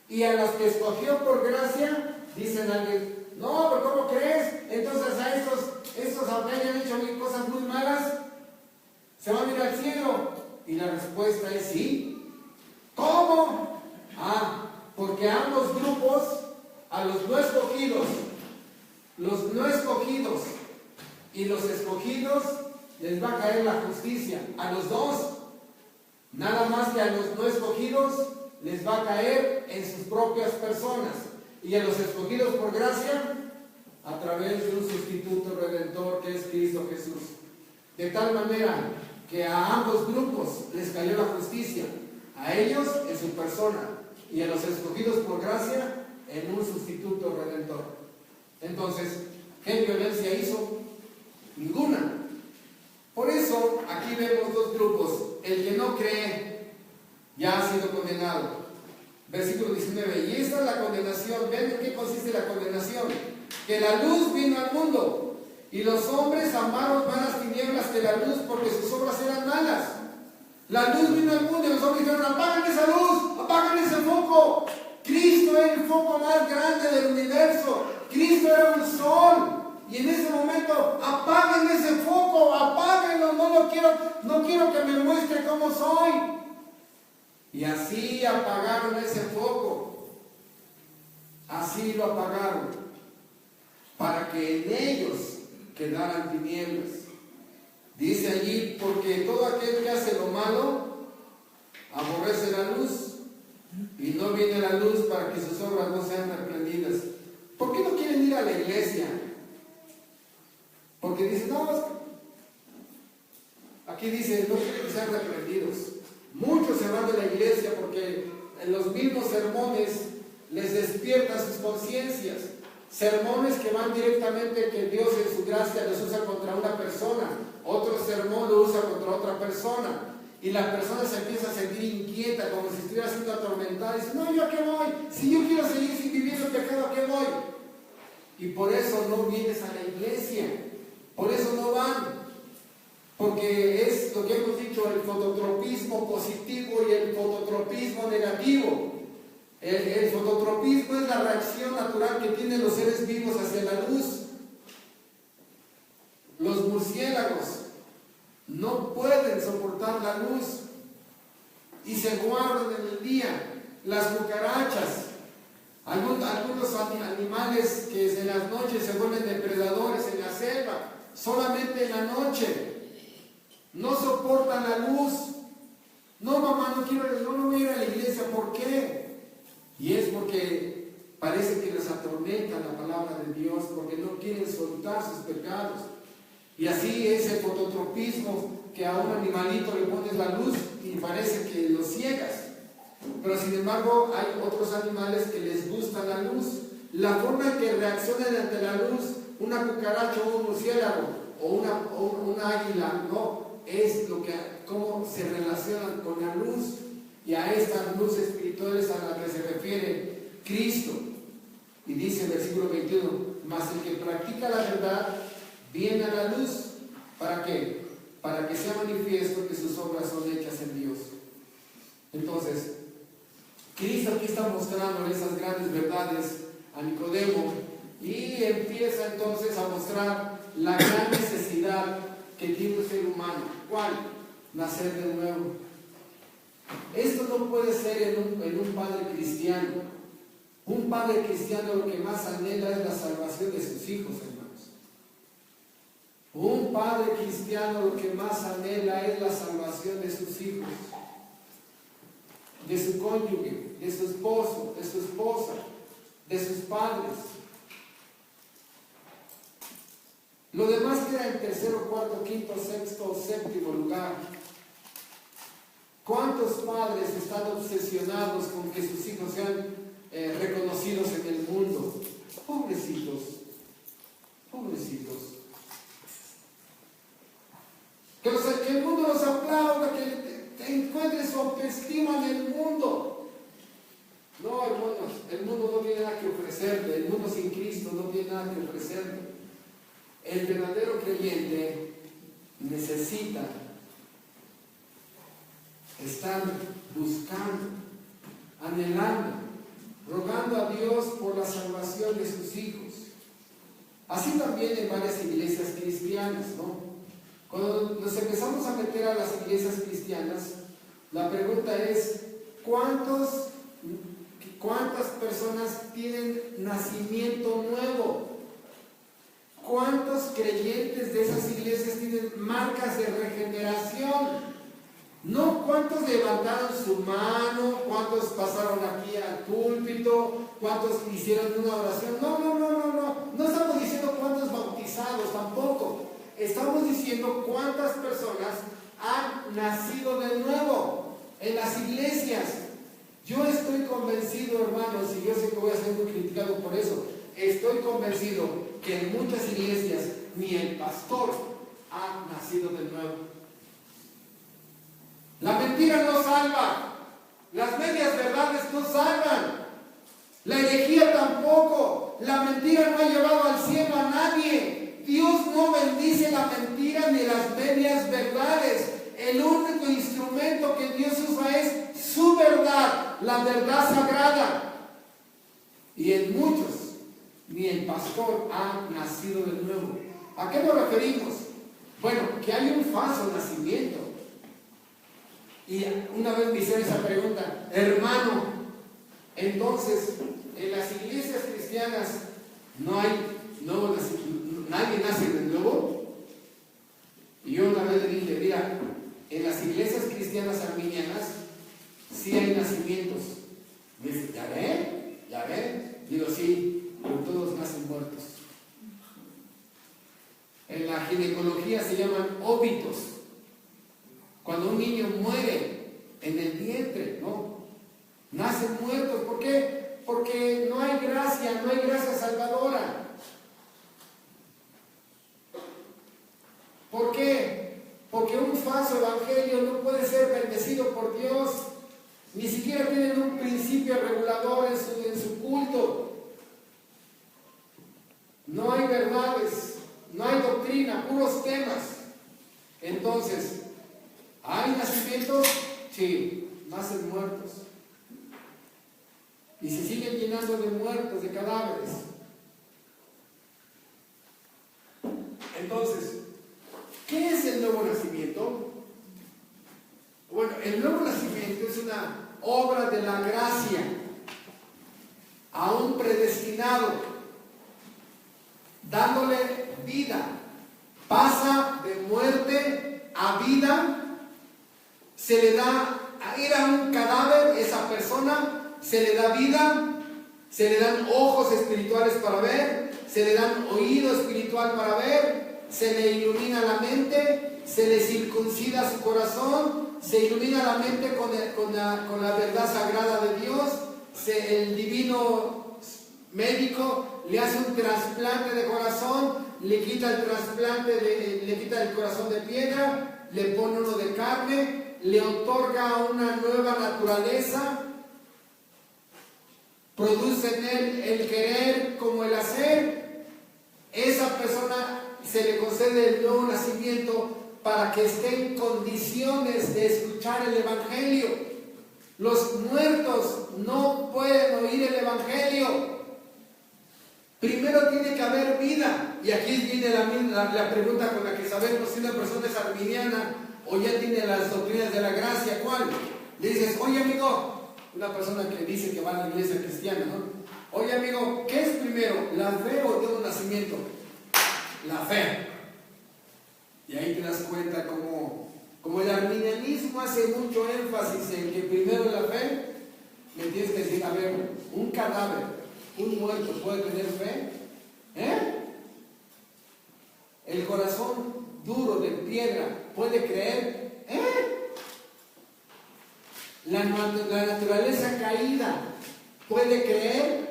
Y a los que escogió por gracia, dicen alguien, no, pero ¿cómo crees? Entonces a estos hayan hecho cosas muy malas, ¿se van a ir al cielo? Y la respuesta es sí. ¿Cómo? Porque a ambos grupos, a los no escogidos y los escogidos, les va a caer la justicia. A los dos, nada más que a los no escogidos, les va a caer en sus propias personas. Y a los escogidos por gracia, a través de un sustituto redentor que es Cristo Jesús. De tal manera que a ambos grupos les cayó la justicia. A ellos en su persona y a los escogidos por gracia en un sustituto redentor. Entonces, ¿qué violencia hizo? Ninguna. Por eso, aquí vemos dos grupos. El que no cree ya ha sido condenado. Versículo 19. Y esta es la condenación. ¿Ven en qué consiste la condenación? Que la luz vino al mundo y los hombres amaron más las tinieblas que la luz porque sus obras eran malas. La luz vino al mundo y los hombres dijeron, apaguen esa luz, apaguen ese foco. Cristo era el foco más grande del universo. Cristo era un sol. Y en ese momento, apaguen ese foco, apáguenlo, no quiero que me muestre cómo soy. Y así apagaron ese foco. Así lo apagaron. Para que en ellos quedaran tinieblas. Dice allí, porque todo aquel que hace lo malo, aborrece la luz. Y no viene la luz para que sus obras no sean reprendidas. ¿Por qué no quieren ir a la iglesia? Porque dicen, no, aquí dice, no quieren que sean reprendidos. Muchos se van de la iglesia porque en los mismos sermones les despiertan sus conciencias. Sermones que van directamente, que Dios en su gracia los usa contra una persona. Otro sermón lo usa contra otra persona. Y la persona se empieza a sentir inquieta, como si estuviera siendo atormentada. Y dice, no, ¿yo a qué voy? Si yo quiero seguir sin vivir el pecado, ¿a qué voy? Y por eso no vienes a la iglesia. Por eso no van. Porque es lo que hemos dicho, el fototropismo positivo y el fototropismo negativo. El fototropismo es la reacción natural que tienen los seres vivos hacia la luz. Los murciélagos no pueden soportar la luz y se guardan en el día. Las cucarachas, algunos animales que en las noches se vuelven depredadores en la selva, solamente en la noche no soportan la luz. No, mamá, no voy a ir a la iglesia. ¿Por qué? Y es porque parece que les atormenta la palabra de Dios, porque no quieren soltar sus pecados. Y así es el fototropismo, que a un animalito le pones la luz y parece que lo ciegas. Pero sin embargo hay otros animales que les gusta la luz. La forma en que reaccionan ante la luz, una cucaracha o un murciélago o una águila, no, es cómo se relacionan con la luz. Y a esta luz espiritual es a la que se refiere Cristo. Y dice en el versículo 21, mas el que practica la verdad viene a la luz. ¿Para qué? Para que sea manifiesto que sus obras son hechas en Dios. Entonces, Cristo aquí está mostrando esas grandes verdades a Nicodemo y empieza entonces a mostrar la gran necesidad que tiene el ser humano. ¿Cuál? Nacer de nuevo. Esto no puede ser en un padre cristiano. Un padre cristiano lo que más anhela es la salvación de sus hijos, hermanos. Un padre cristiano lo que más anhela es la salvación de sus hijos, de su cónyuge, de su esposo, de su esposa, de sus padres. Lo demás queda en tercero, cuarto, quinto, sexto o séptimo lugar. ¿Cuántos padres están obsesionados con que sus hijos sean reconocidos en el mundo? Pobrecitos, pobrecitos. Que el mundo los aplauda, que encuentren su autoestima en el mundo. No, hermanos, el mundo no tiene nada que ofrecerle, el mundo sin Cristo no tiene nada que ofrecerle. El verdadero creyente necesita estar buscando, anhelando, rogando a Dios por la salvación de sus hijos. Así también en varias iglesias cristianas, ¿no? Cuando nos empezamos a meter a las iglesias cristianas, la pregunta es, ¿cuántas personas tienen nacimiento nuevo? ¿Cuántos creyentes de esas iglesias tienen marcas de regeneración? No cuántos levantaron su mano, cuántos pasaron aquí al púlpito, cuántos hicieron una oración. No estamos diciendo cuántos bautizados tampoco. Estamos diciendo cuántas personas han nacido de nuevo en las iglesias. Yo estoy convencido, hermanos, y yo sé que voy a ser muy criticado por eso, estoy convencido que en muchas iglesias ni el pastor ha nacido de nuevo. La mentira no salva, las medias verdades no salvan, la herejía tampoco, la mentira no ha llevado al cielo a nadie. Dios no bendice la mentira ni las medias verdades. El único instrumento que Dios usa es su verdad, la verdad sagrada. Y en muchos ni el pastor ha nacido de nuevo. ¿A qué nos referimos? Bueno, que hay un falso nacimiento. Y una vez me hicieron esa pregunta, hermano, entonces en las iglesias cristianas no hay nuevo nacimiento, nadie nace de nuevo. Y yo una vez le dije, mira, en las iglesias cristianas arminianas sí hay nacimientos. Dice, ¿ya ven? Digo, sí, pero todos nacen muertos. En la ginecología se llaman óbitos. Cuando un niño muere en el vientre, ¿no? Nacen muertos. ¿Por qué? Porque no hay gracia salvadora. ¿Por qué? Porque un falso evangelio no puede ser bendecido por Dios. Ni siquiera tienen un principio regulador en su culto. No hay verdades, no hay doctrina, puros temas. Entonces, ¿hay nacimientos? Sí, nacen muertos. Y se siguen llenando de muertos, de cadáveres. Entonces, ¿qué es el nuevo nacimiento? Bueno, el nuevo nacimiento es una obra de la gracia a un predestinado, dándole vida. Pasa de muerte a vida. Se le da, era un cadáver, esa persona, se le da vida, se le dan ojos espirituales para ver, se le dan oído espiritual para ver, se le ilumina la mente, se le circuncida su corazón, se ilumina la mente con la verdad sagrada de Dios, el divino médico le hace un trasplante de corazón, le quita el corazón de piedra, le pone uno de carne, le otorga una nueva naturaleza, produce en él el querer como el hacer. Esa persona se le concede el nuevo nacimiento para que esté en condiciones de escuchar el evangelio. Los muertos no pueden oír el evangelio. Primero tiene que haber vida. Y aquí viene la pregunta con la que sabemos si una persona es arminiana o ya tiene las doctrinas de la gracia. ¿Cuál? Le dices, oye amigo, una persona que dice que va a la iglesia cristiana, ¿no? Oye amigo, ¿qué es primero? ¿La fe o el nuevo nacimiento? La fe. Y ahí te das cuenta como el arminianismo hace mucho énfasis en que primero la fe, me tienes que decir, a ver, un cadáver, un muerto puede tener fe, el corazón duro de piedra puede creer, la naturaleza caída puede creer,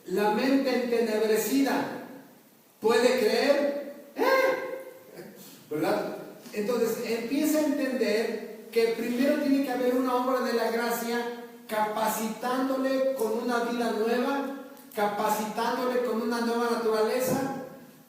la mente entenebrecida puede creer, ¿verdad? Entonces empieza a entender que primero tiene que haber una obra de la gracia capacitándole con una vida nueva, capacitándole con una nueva naturaleza,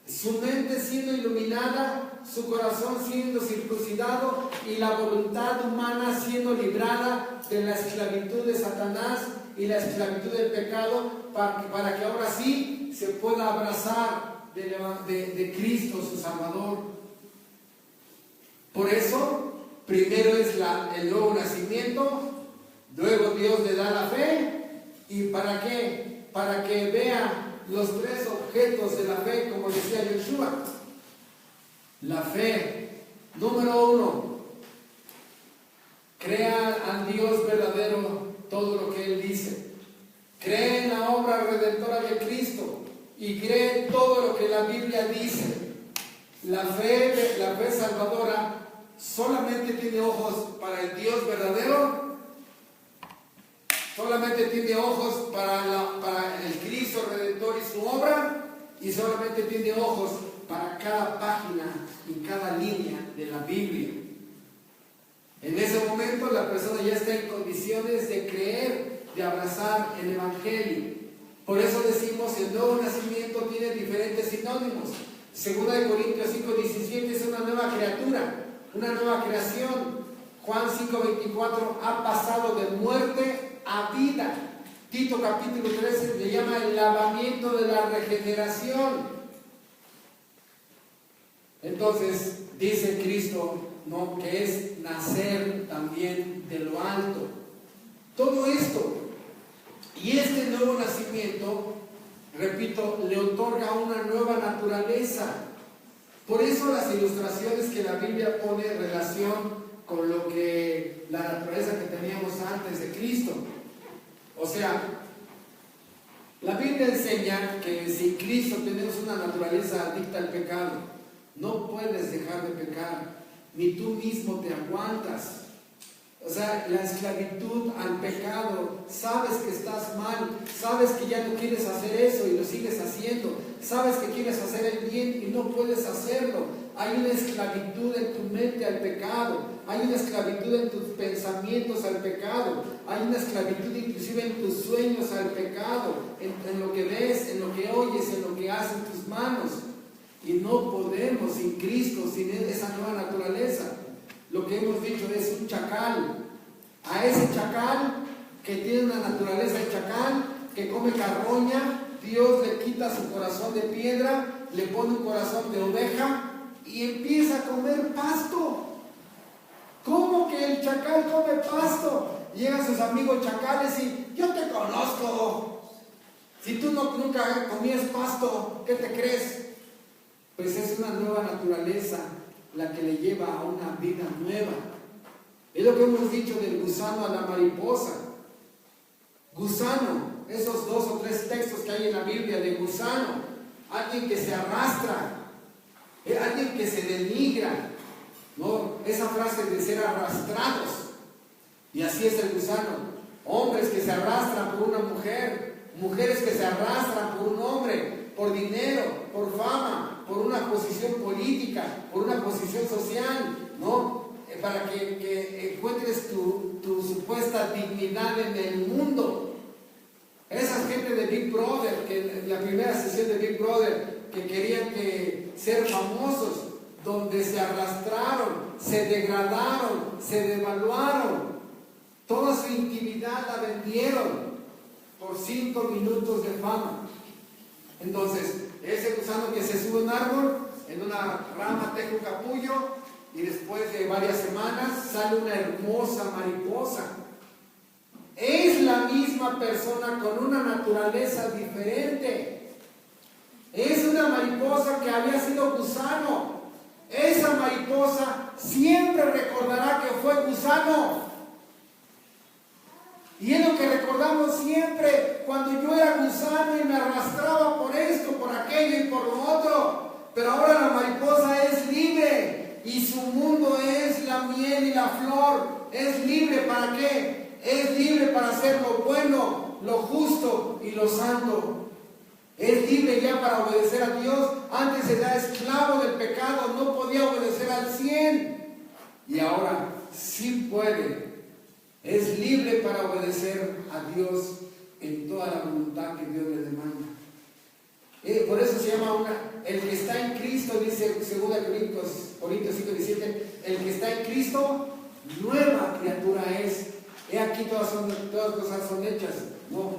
su mente siendo iluminada, su corazón siendo circuncidado y la voluntad humana siendo librada de la esclavitud de Satanás y la esclavitud del pecado, para que ahora sí se pueda abrazar de Cristo, su Salvador. Por eso, primero es el nuevo nacimiento, luego Dios le da la fe. ¿Y para qué? Para que vea los tres objetos de la fe, como decía Yoshua. La fe, número 1, crea al Dios verdadero todo lo que Él dice. Cree en la obra redentora de Cristo y cree todo lo que la Biblia dice. La fe salvadora solamente tiene ojos para el Dios verdadero, solamente tiene ojos para el Cristo redentor y su obra, y solamente tiene ojos para cada página y cada línea de la Biblia. En ese momento la persona ya está en condiciones de creer, de abrazar el Evangelio. Por eso decimos el nuevo nacimiento tiene diferentes sinónimos. 2 Corintios 5:17 es una nueva criatura, una nueva creación. Juan 5:24 ha pasado de muerte a vida. Tito capítulo 13 le llama el lavamiento de la regeneración. Entonces dice Cristo, ¿no?, que es nacer también de lo alto. Todo esto y este nuevo nacimiento, repito, le otorga una nueva naturaleza. Por eso las ilustraciones que la Biblia pone en relación con lo que la naturaleza que teníamos antes de Cristo. O sea, la Biblia enseña que sin Cristo tenemos una naturaleza adicta al pecado. No puedes dejar de pecar, ni tú mismo te aguantas. O sea, la esclavitud al pecado, sabes que estás mal, sabes que ya no quieres hacer eso y lo sigues haciendo, sabes que quieres hacer el bien y no puedes hacerlo. Hay una esclavitud en tu mente al pecado, hay una esclavitud en tus pensamientos al pecado, hay una esclavitud inclusive en tus sueños al pecado, en lo que ves, en lo que oyes, en lo que hacen tus manos. Y no podemos sin Cristo, sin esa nueva naturaleza. Lo que hemos dicho es un chacal. A ese chacal que tiene una naturaleza de chacal, que come carroña, Dios le quita su corazón de piedra, le pone un corazón de oveja y empieza a comer pasto. ¿Cómo que el chacal come pasto? Llegan sus amigos chacales y yo te conozco. Si tú nunca comías pasto, ¿qué te crees? Pues es una nueva naturaleza la que le lleva a una vida nueva. Es lo que hemos dicho del gusano a la mariposa. Gusano, esos 2 o 3 textos que hay en la Biblia de gusano, alguien que se arrastra, alguien que se denigra, ¿no? Esa frase de ser arrastrados. Y así es el gusano. Hombres que se arrastran por una mujer, mujeres que se arrastran por un hombre, por dinero, por fama, por una posición política, por una posición social, ¿no? Para que encuentres tu supuesta dignidad en el mundo. Esa gente de Big Brother, que en la primera sesión de Big Brother, que querían ser famosos, donde se arrastraron, se degradaron, se devaluaron, toda su intimidad la vendieron por 5 minutos de fama. Entonces, ese gusano que se sube a un árbol, en una rama teje un capullo, y después de varias semanas sale una hermosa mariposa. es la misma persona con una naturaleza diferente. Es una mariposa que había sido gusano. Esa mariposa siempre recordará que fue gusano. Y es lo que recordamos siempre, cuando yo era gusano y me arrastraba por esto, por aquello y por lo otro. Pero ahora la mariposa es libre y su mundo es la miel y la flor. Es libre ¿para qué? Es libre para hacer lo bueno, lo justo y lo santo. Es libre ya para obedecer a Dios. Antes era esclavo del pecado, no podía obedecer al 100. Y ahora sí puede. Es libre para obedecer a Dios en toda la voluntad que Dios le demanda. Por eso se llama el que está en Cristo, dice 2 Corintios 5:17, el que está en Cristo, nueva criatura es. He aquí todas cosas son hechas, no,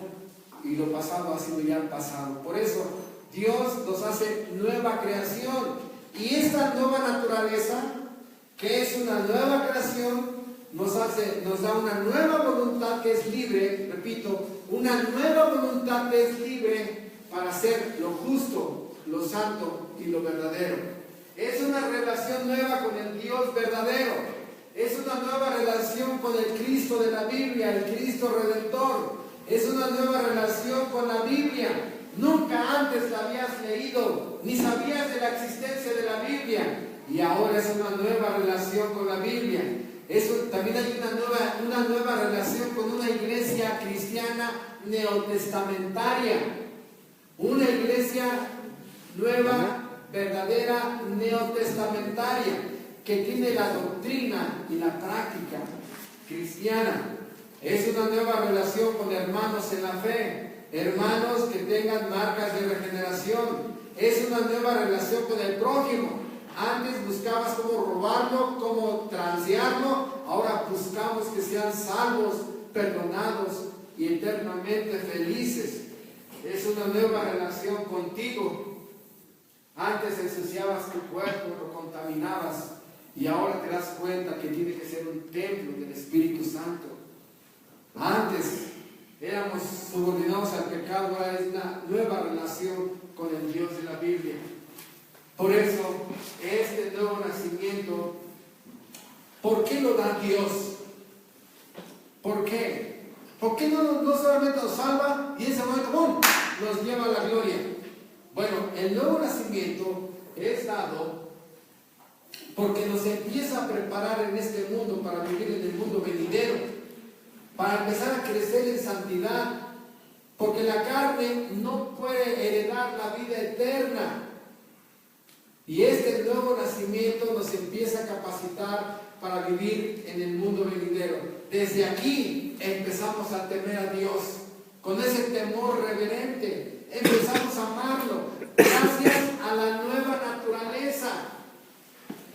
y lo pasado ha sido ya pasado. Por eso Dios nos hace nueva creación, y esta nueva naturaleza, que es una nueva creación, nos da una nueva voluntad que es libre, repito, una nueva voluntad que es libre para hacer lo justo, lo santo y lo verdadero. Es una relación nueva con el Dios verdadero. Es una nueva relación con el Cristo de la Biblia, el Cristo Redentor. Es una nueva relación con la Biblia. Nunca antes la habías leído, ni sabías de la existencia de la Biblia. Y ahora es una nueva relación con la Biblia. También hay una nueva relación con una iglesia cristiana neotestamentaria. Una iglesia nueva, verdadera, neotestamentaria, que tiene la doctrina y la práctica cristiana. Es una nueva relación con hermanos en la fe, hermanos que tengan marcas de regeneración. Es una nueva relación con el prójimo. Antes buscabas cómo robarlo, cómo transearlo. Ahora buscamos que sean salvos, perdonados y eternamente felices. Es una nueva relación contigo. Antes ensuciabas tu cuerpo, lo contaminabas, y ahora te das cuenta que tiene que ser un templo del Espíritu Santo. Antes éramos subordinados al pecado, ahora es una nueva relación con el Dios de la Biblia. Por eso, este nuevo nacimiento, ¿por qué lo da Dios? ¿Por qué? ¿Por qué no solamente nos salva y en ese momento ¡bum!, nos lleva a la gloria? Bueno, el nuevo nacimiento es dado porque nos empieza a preparar en este mundo para vivir en el mundo venidero, para empezar a crecer en santidad, porque la carne no puede heredar la vida eterna. Y este nuevo nacimiento nos empieza a capacitar para vivir en el mundo venidero. Desde aquí empezamos a temer a Dios, con ese temor reverente. Empezamos a amarlo, gracias a la nueva naturaleza.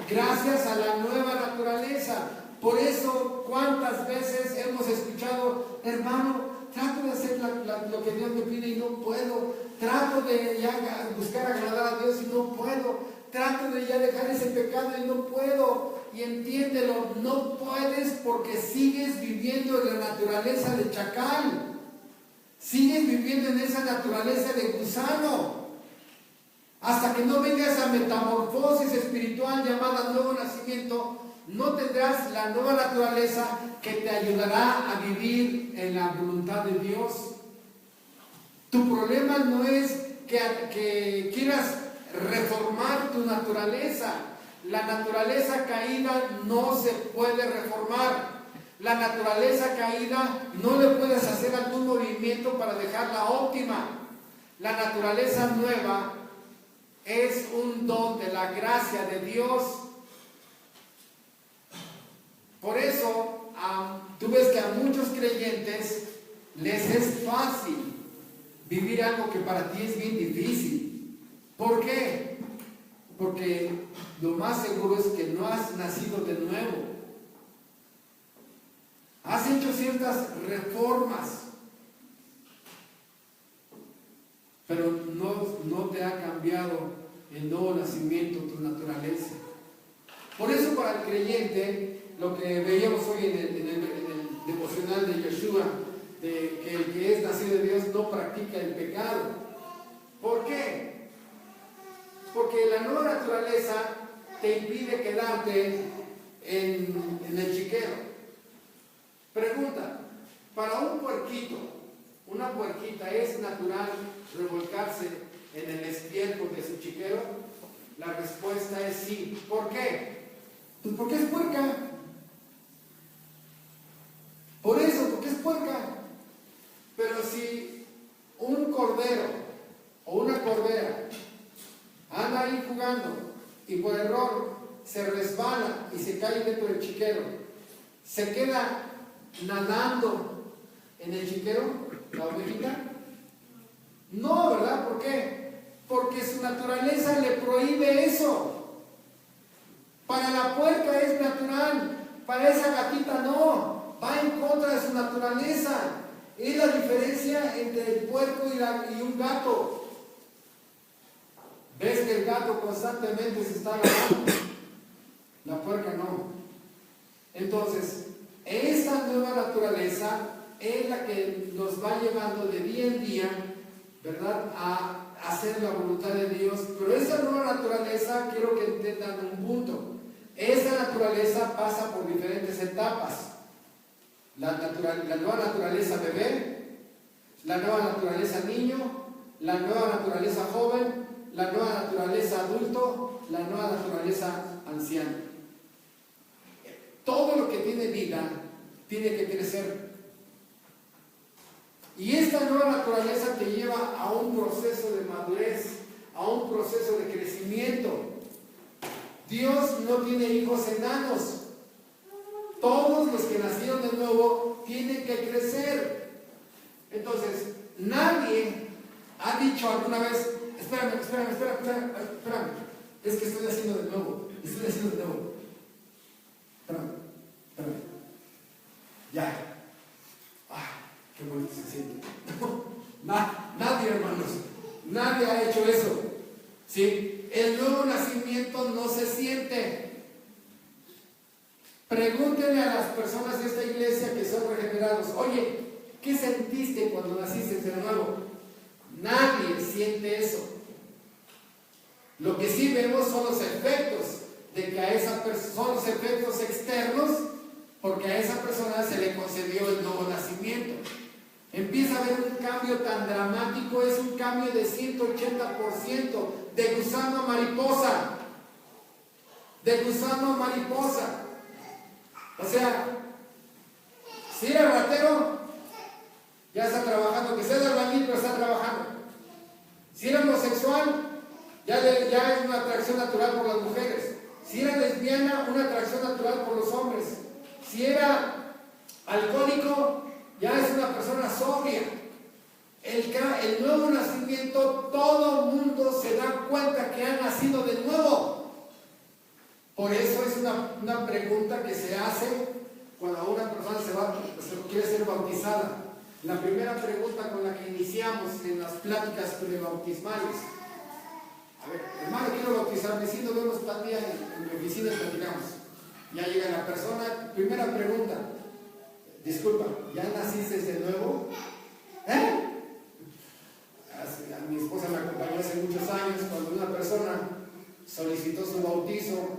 Gracias a la nueva naturaleza. Por eso, ¿cuántas veces hemos escuchado, hermano, trato de hacer lo que Dios me pide y no puedo? Trato de ya buscar agradar a Dios y no puedo. Trato de ya dejar ese pecado y no puedo. Y entiéndelo, no puedes porque sigues viviendo en la naturaleza de chacal. Sigues viviendo en esa naturaleza de gusano. Hasta que no venga esa metamorfosis espiritual llamada nuevo nacimiento, no tendrás la nueva naturaleza que te ayudará a vivir en la voluntad de Dios. Tu problema no es que quieras reformar tu naturaleza. La naturaleza caída no se puede reformar. La naturaleza caída no le puedes hacer algún movimiento para dejarla óptima. La naturaleza nueva es un don de la gracia de Dios. Por eso, tú ves que a muchos creyentes les es fácil vivir algo que para ti es bien difícil. ¿Por qué? Porque lo más seguro es que no has nacido de nuevo. Has hecho ciertas reformas, pero no te ha cambiado el nuevo nacimiento, tu naturaleza. Por eso para el creyente, lo que veíamos hoy en el devocional de Yeshua, de que el que es nacido de Dios no practica el pecado. ¿Por qué? Porque la nueva naturaleza te impide quedarte en el chiquero. Pregunta, para un puerquito, una puerquita, ¿es natural revolcarse en el estiércol de su chiquero? La respuesta es sí. ¿Por qué? Pues porque es puerca. Por eso, porque es puerca. Pero si un cordero o una cordera anda ahí jugando y por error se resbala y se cae dentro del chiquero, ¿se queda nadando en el chiquero la ovejita? No, ¿verdad? ¿Por qué? Porque su naturaleza le prohíbe eso. Para la puerca es natural, para esa gatita no, va en contra de su naturaleza. Es la diferencia entre el puerco y un gato. ¿Ves que el gato constantemente se está lavando? La puerca no. Entonces, esta nueva naturaleza es la que nos va llevando de día en día, ¿verdad?, a hacer la voluntad de Dios. Pero esa nueva naturaleza, quiero que entiendan un punto. Esa naturaleza pasa por diferentes etapas. La nueva naturaleza bebé, la nueva naturaleza niño, la nueva naturaleza joven, la nueva naturaleza adulto, la nueva naturaleza anciano. Todo lo que tiene vida tiene que crecer. Y esta nueva naturaleza te lleva a un proceso de madurez, a un proceso de crecimiento. Dios no tiene hijos enanos. Todos los que nacieron de nuevo tienen que crecer. Entonces, nadie ha dicho alguna vez, espérame, es que estoy haciendo de nuevo. Espérame. Ya. Qué bonito se siente. Nadie, hermanos, nadie ha hecho eso. ¿Sí? El nuevo nacimiento no se siente. Pregúntenle a las personas de esta iglesia que son regenerados, oye, ¿qué sentiste cuando naciste de nuevo? Nadie siente eso. Lo que sí vemos son los efectos de que a esa persona, son los efectos externos, porque a esa persona se le concedió el nuevo nacimiento. Empieza a haber un cambio tan dramático, es un cambio de 180%, de gusano a mariposa. De gusano a mariposa. O sea, si era ratero, ya está trabajando, que sea de albañil, pero está trabajando. Si era homosexual, ya es una atracción natural por las mujeres. Si era lesbiana, una atracción natural por los hombres. Si era alcohólico, ya es una persona sobria. El nuevo nacimiento, todo el mundo se da cuenta que ha nacido de nuevo. Por eso es una pregunta que se hace cuando una persona se quiere ser bautizada. La primera pregunta con la que iniciamos en las pláticas prebautismales. A ver, hermano, quiero bautizarme. Si nos vemos tal día en mi oficina y platicamos. Ya llega la persona, primera pregunta. Disculpa, ¿ya naciste de nuevo? Mi esposa me acompañó hace muchos años cuando una persona solicitó su bautizo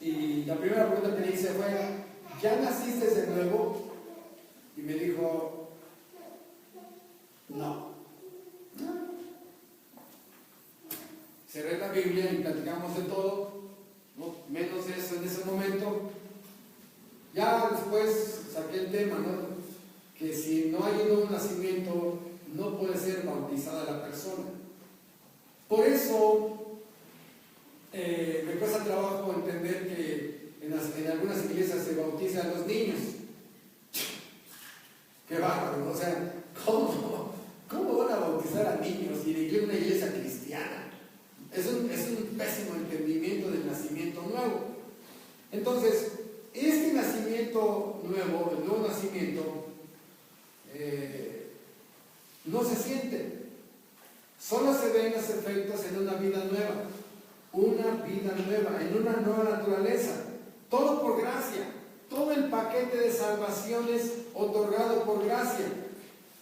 y la primera pregunta que le hice fue, ¿ya naciste de nuevo? Y me dijo, no. Cerré la Biblia y platicamos de todo, ¿no? Menos eso en ese momento. Ya después saqué el tema, ¿no? Que si no hay un nuevo nacimiento, no puede ser bautizada la persona. Por eso me cuesta trabajo entender que en algunas iglesias se bautizan a los niños. Qué bárbaro, ¿no? O sea, ¿cómo van a bautizar a niños y en una iglesia cristiana? Es un pésimo entendimiento del nacimiento nuevo. Entonces, este nacimiento nuevo, el nuevo nacimiento, no se siente. Solo se ven los efectos en una vida nueva, en una nueva naturaleza. Todo por gracia. todo el paquete de salvaciones otorgado por gracia.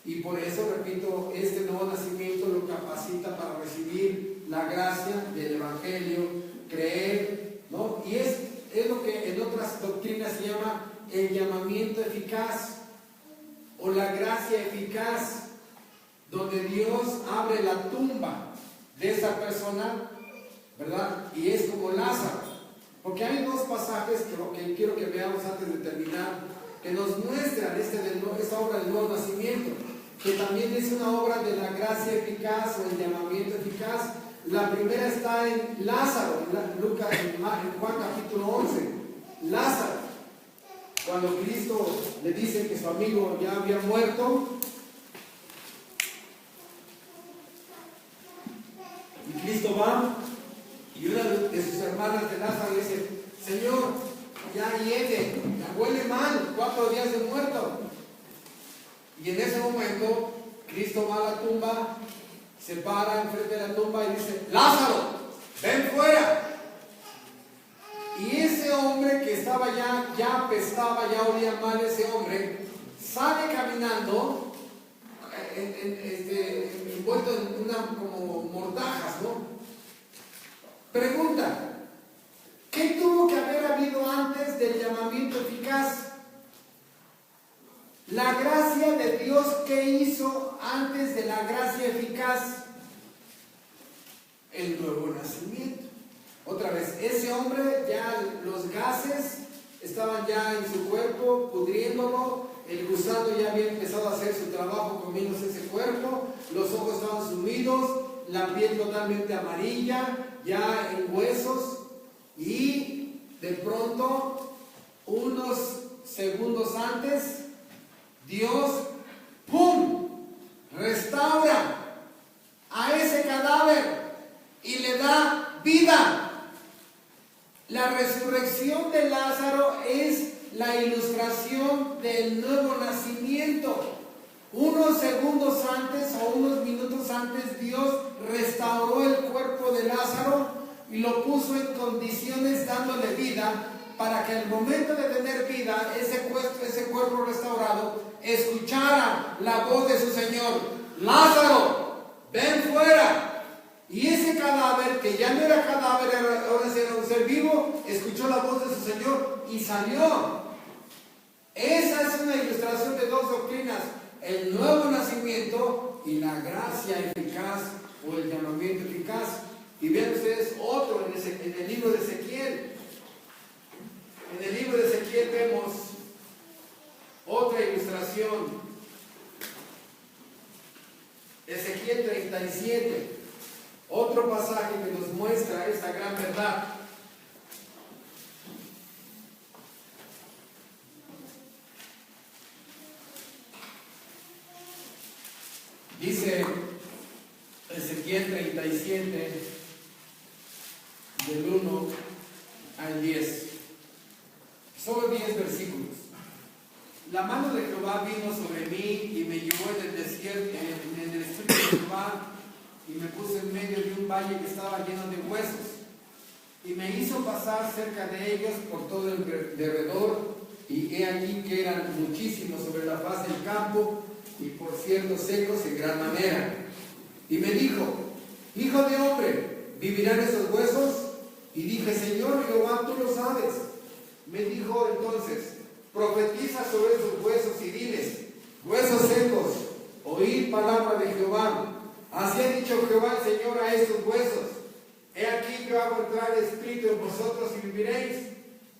Y por eso, repito, este nuevo nacimiento lo capacita para recibir la gracia del Evangelio, creer, ¿no? Y es lo que en otras doctrinas se llama el llamamiento eficaz o la gracia eficaz, donde Dios abre la tumba de esa persona, ¿verdad? Y es como Lázaro. Porque hay dos pasajes que quiero que veamos antes de terminar, que nos muestran esta obra del nuevo nacimiento, que también es una obra de la gracia eficaz o el llamamiento eficaz. La primera está en Lázaro, en Juan capítulo 11. Lázaro, cuando Cristo le dice que su amigo ya había muerto, y Cristo va, y una de sus hermanas de Lázaro dice: Señor, ya hiede, ya huele mal, 4 días de muerto. Y en ese momento Cristo va a la tumba, se para enfrente de la tumba y dice: Lázaro, ven fuera. Y ese hombre que estaba ya apestaba, ya olía mal, ese hombre sale caminando envuelto en una como mordajas, ¿no? Pregunta: ¿qué tuvo que haber habido antes del llamamiento eficaz? La gracia de Dios, ¿qué hizo antes de la gracia eficaz? El nuevo nacimiento. Otra vez, ese hombre, ya los gases estaban ya en su cuerpo, pudriéndolo, el gusano ya había empezado a hacer su trabajo comiéndose ese cuerpo, los ojos estaban sumidos, la piel totalmente amarilla, ya en huesos, y de pronto, unos segundos antes, Dios, ¡pum!, restaura a ese cadáver y le da vida. La resurrección de Lázaro es la ilustración del nuevo nacimiento. Unos segundos antes o unos minutos antes, Dios restauró el cuerpo de Lázaro y lo puso en condiciones dándole vida, para que al momento de tener vida, ese cuerpo restaurado escuchara la voz de su Señor: Lázaro, ven fuera. Y ese cadáver, que ya no era cadáver, ahora era un ser vivo, escuchó la voz de su Señor y salió. Esa es una ilustración de dos doctrinas: el nuevo nacimiento y la gracia eficaz o el llamamiento eficaz. Y vean ustedes otro en el libro de Ezequiel. En el libro de Ezequiel vemos otra ilustración. Ezequiel 37. Otro pasaje que nos muestra esta gran verdad. Dice Ezequiel 37, del 1 al 10. Solo 10 versículos. La mano de Jehová vino sobre mí y me llevó en el desierto, en el espíritu de Jehová, y me puso en medio de un valle que estaba lleno de huesos, y me hizo pasar cerca de ellos por todo el derredor, y he aquí que eran muchísimos sobre la faz del campo, y por cierto secos en gran manera. Y me dijo: Hijo de hombre, ¿vivirán esos huesos? Y dije: Señor Jehová, tú lo sabes. Me dijo entonces: profetiza sobre esos huesos y diles: huesos secos, oíd palabra de Jehová. Así ha dicho Jehová el Señor a estos huesos: he aquí yo hago entrar espíritu en vosotros y viviréis,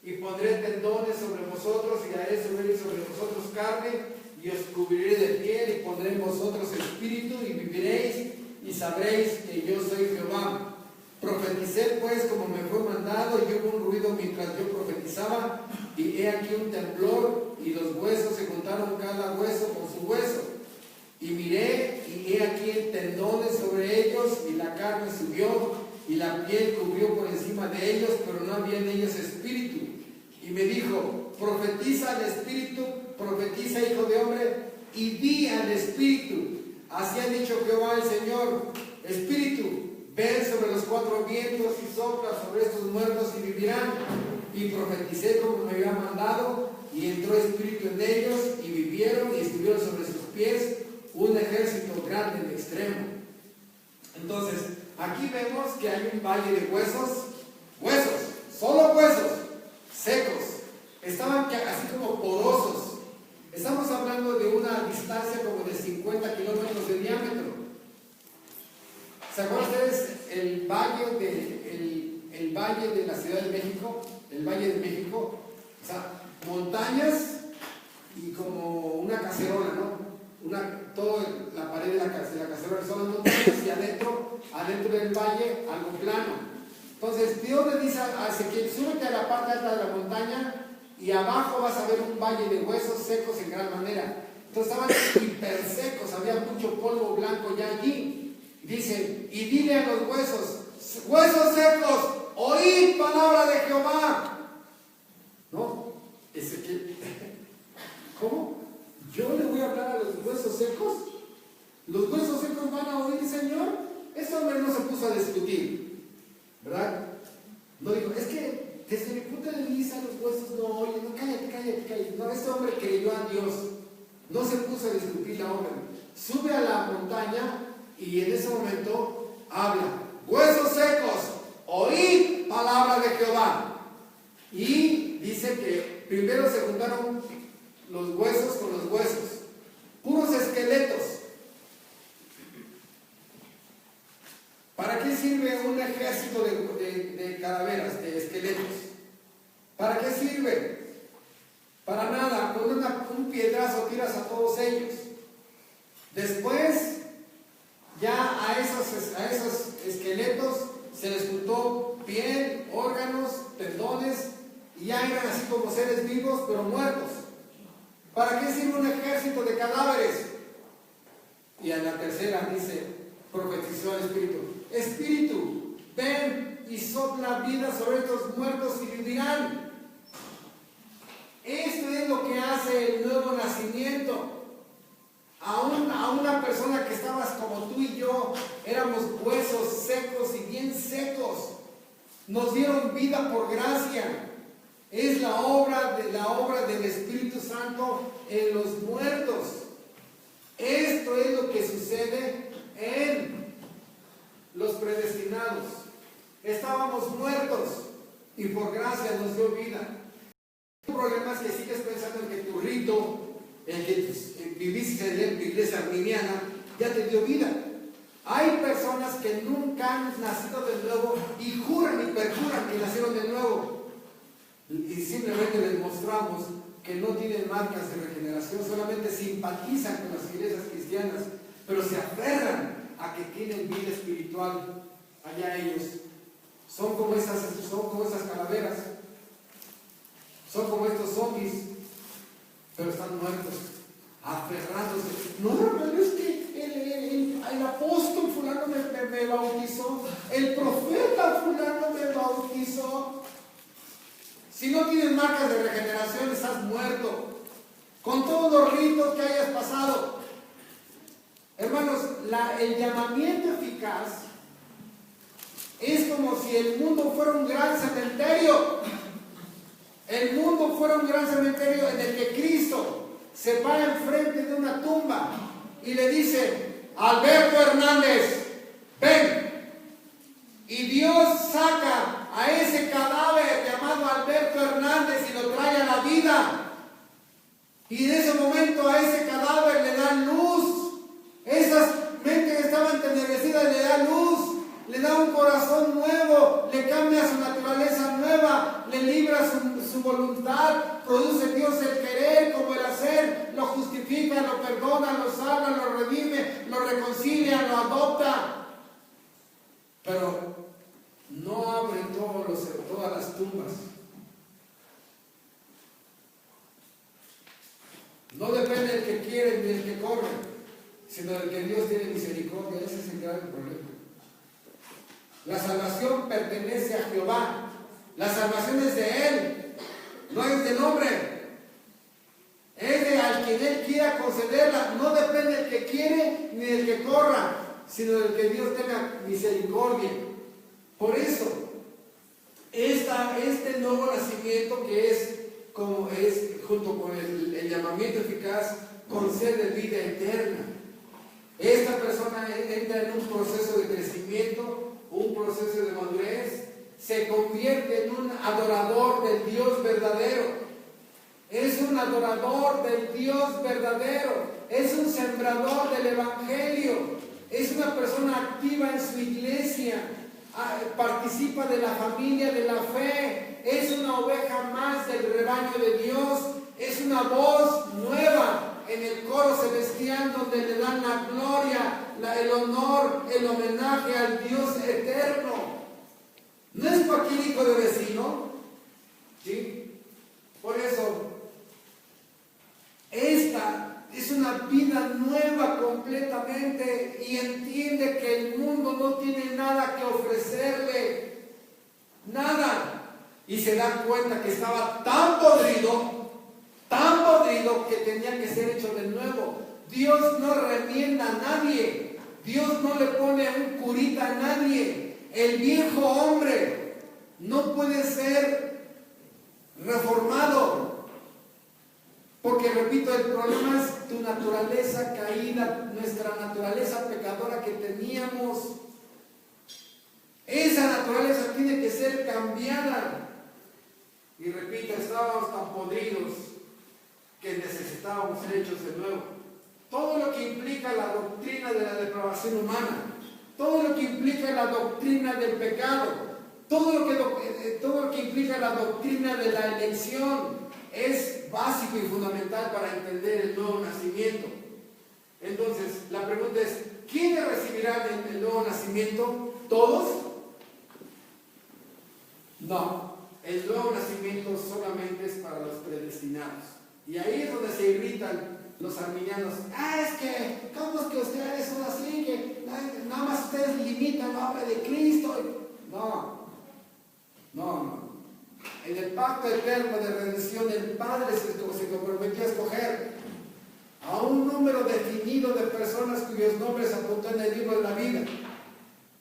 y pondré tendones sobre vosotros y haré subir sobre vosotros carne, y os cubriré de piel, y pondré en vosotros espíritu y viviréis, y sabréis que yo soy Jehová. Profeticé pues como me fue mandado, y hubo un ruido mientras yo profetizaba, y he aquí un temblor, y los huesos se juntaron cada hueso con su hueso. Y miré, y he aquí tendones sobre ellos, y la carne subió, y la piel cubrió por encima de ellos, pero no había en ellos espíritu. Y me dijo: profetiza al espíritu, profetiza, hijo de hombre, y di al espíritu: así ha dicho Jehová el Señor, espíritu, ven sobre los 4 vientos y sopla sobre estos muertos y vivirán. Y profeticé como me había mandado, y entró espíritu en ellos, y vivieron y estuvieron sobre sus pies un ejército grande en extremo. Entonces, aquí vemos que hay un valle de huesos, solo huesos, secos, estaban así como porosos. Estamos hablando de una distancia como de 50 kilómetros de diámetro. ¿Se acuerdan ustedes el valle de la Ciudad de México? El Valle de México, o sea, montañas y como una cacerola, ¿no? Toda la pared de la cacerola son las montañas y adentro del valle algo plano. Entonces Dios le dice a Ezequiel: súbete a la parte alta de la montaña y abajo vas a ver un valle de huesos secos en gran manera. Entonces estaban hiper secos, había mucho polvo blanco ya allí. Dice: y dile a los huesos secos, oíd palabra de Jehová. ¿No? Ezequiel, ¿cómo? ¿Yo le voy a hablar a los huesos secos? ¿Los huesos secos van a oír, Señor? Ese hombre no se puso a discutir, ¿verdad? No dijo: es que desde mi punto de vista los huesos no oyen. No, cállate. No, este hombre creyó a Dios. No se puso a discutir la obra. Sube a la montaña y en ese momento habla: huesos secos, oíd palabra de Jehová. Y dice que primero se juntaron los huesos con los huesos, puros esqueletos. ¿Para qué sirve un ejército de calaveras, de esqueletos? ¿Para qué sirve? Para nada. Con un piedrazo tiras a todos ellos. Después, ya a esos esqueletos se les juntó piel, órganos, tendones, y ya eran así como seres vivos, pero muertos. ¿Para qué sirve un ejército de cadáveres? Y a la tercera dice, profetizó el Espíritu: Espíritu, ven y sopla vida sobre estos muertos y vivirán. Esto es lo que hace el nuevo nacimiento. A una persona que estabas como tú y yo, éramos huesos secos y bien secos, nos dieron vida por gracia. Es la obra del Espíritu Santo en los muertos. Esto es lo que sucede en los predestinados. Estábamos muertos y por gracia nos dio vida. El problema es que sigues pensando en que tu rito, en que viviste en la iglesia arminiana, ya te dio vida. Hay personas que nunca han nacido de nuevo y juran y perjuran que nacieron de nuevo. Y simplemente les mostramos que no tienen marcas de regeneración, solamente simpatizan con las iglesias cristianas, pero se aferran a que tienen vida espiritual. Allá ellos son como esas calaveras, son como estos zombies, pero están muertos, aferrándose. No, hermano, es que el apóstol fulano me bautizó, el profeta fulano me bautizó. Si no tienes marcas de regeneración, estás muerto, con todos los ritos que hayas pasado. Hermanos, el llamamiento eficaz es como si el mundo fuera un gran cementerio. El mundo fuera un gran cementerio en el que Cristo se para enfrente de una tumba y le dice: Alberto Hernández, ven. Y Dios saca a ese cadáver llamado Alberto Hernández y lo trae a la vida. Y en ese momento a ese cadáver le dan luz. Esas mentes que estaban entenebrecidas le da luz, le da un corazón nuevo, le cambia su naturaleza nueva, le libra su voluntad, produce Dios el querer como el hacer, lo justifica, lo perdona, lo salva, lo redime, lo reconcilia, lo adopta. Pero no abre todas las tumbas. No depende del que quiere ni del que corre, sino del que Dios tiene misericordia. Ese es el gran problema. La salvación pertenece a Jehová. La salvación es de Él, no es del hombre. Es de al quien Él quiera concederla. No depende del que quiere ni del que corra, sino del que Dios tenga misericordia. Por eso, este nuevo nacimiento, que es como es, junto con el llamamiento eficaz, concede vida eterna. Esta persona entra en un proceso de crecimiento, un proceso de madurez, se convierte en un adorador del Dios verdadero. Es un adorador del Dios verdadero, es un sembrador del Evangelio, es una persona activa en su iglesia, participa de la familia de la fe, es una oveja más del rebaño de Dios, es una voz nueva en el coro celestial donde le dan la gloria, el honor, el homenaje al Dios eterno. ¿No es cualquier hijo de vecino? ¿Sí? Por eso, esta es una vida nueva completamente y entiende que el mundo no tiene nada que ofrecerle, nada. Y se da cuenta que estaba tan podrido que tenía que ser hecho de nuevo. Dios no remienda a nadie, Dios no le pone un curita a nadie. El viejo hombre no puede ser reformado. Porque, repito, el problema es tu naturaleza caída, nuestra naturaleza pecadora que teníamos. Esa naturaleza tiene que ser cambiada. Y repito, estábamos tan podridos que necesitábamos ser hechos de nuevo. Todo lo que implica la doctrina de la depravación humana, todo lo que implica la doctrina del pecado, todo lo que implica la doctrina de la elección, es básico y fundamental para entender el nuevo nacimiento. Entonces, la pregunta es, ¿quiénes recibirán el nuevo nacimiento? ¿Todos? No, el nuevo nacimiento solamente es para los predestinados. Y ahí es donde se irritan los arminianos. Es que, ¿cómo es que ustedes son así? Que nada más ustedes limitan la obra de Cristo. No. En el pacto eterno de redención, el Padre se comprometió a escoger a un número definido de personas cuyos nombres apuntó en el libro de la vida.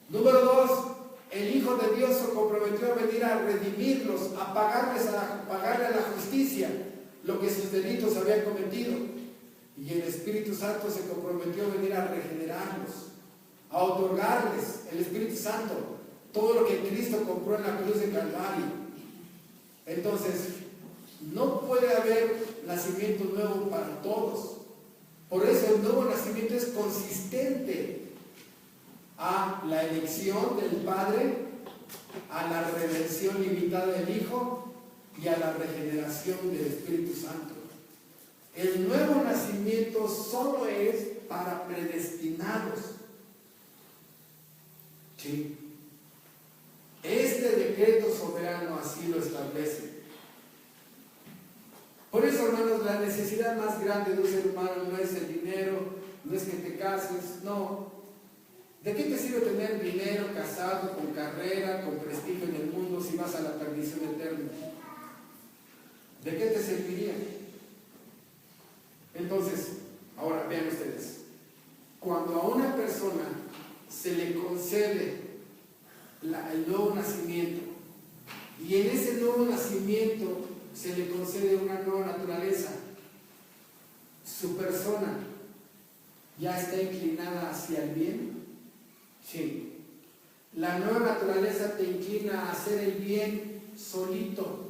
Número 2, el Hijo de Dios se comprometió a venir a redimirlos, a pagarle a la justicia lo que sus delitos habían cometido. Y el Espíritu Santo se comprometió a venir a regenerarlos, a otorgarles el Espíritu Santo, todo lo que Cristo compró en la cruz de Calvario. Entonces, no puede haber nacimiento nuevo para todos. Por eso el nuevo nacimiento es consistente a la elección del Padre, a la redención limitada del Hijo y a la regeneración del Espíritu Santo. El nuevo nacimiento solo es para predestinados. Sí. Este decreto soberano así lo establece. Por eso, hermanos, la necesidad más grande de un ser humano no es el dinero, no es que te cases, no. ¿De qué te sirve tener dinero, casado, con carrera, con prestigio en el mundo si vas a la perdición eterna? ¿De qué te serviría? Entonces, ahora vean ustedes, cuando a una persona se le concede el nuevo nacimiento y en ese nuevo nacimiento se le concede una nueva naturaleza, su persona ya está inclinada hacia el bien. Sí, la nueva naturaleza te inclina a hacer el bien solito.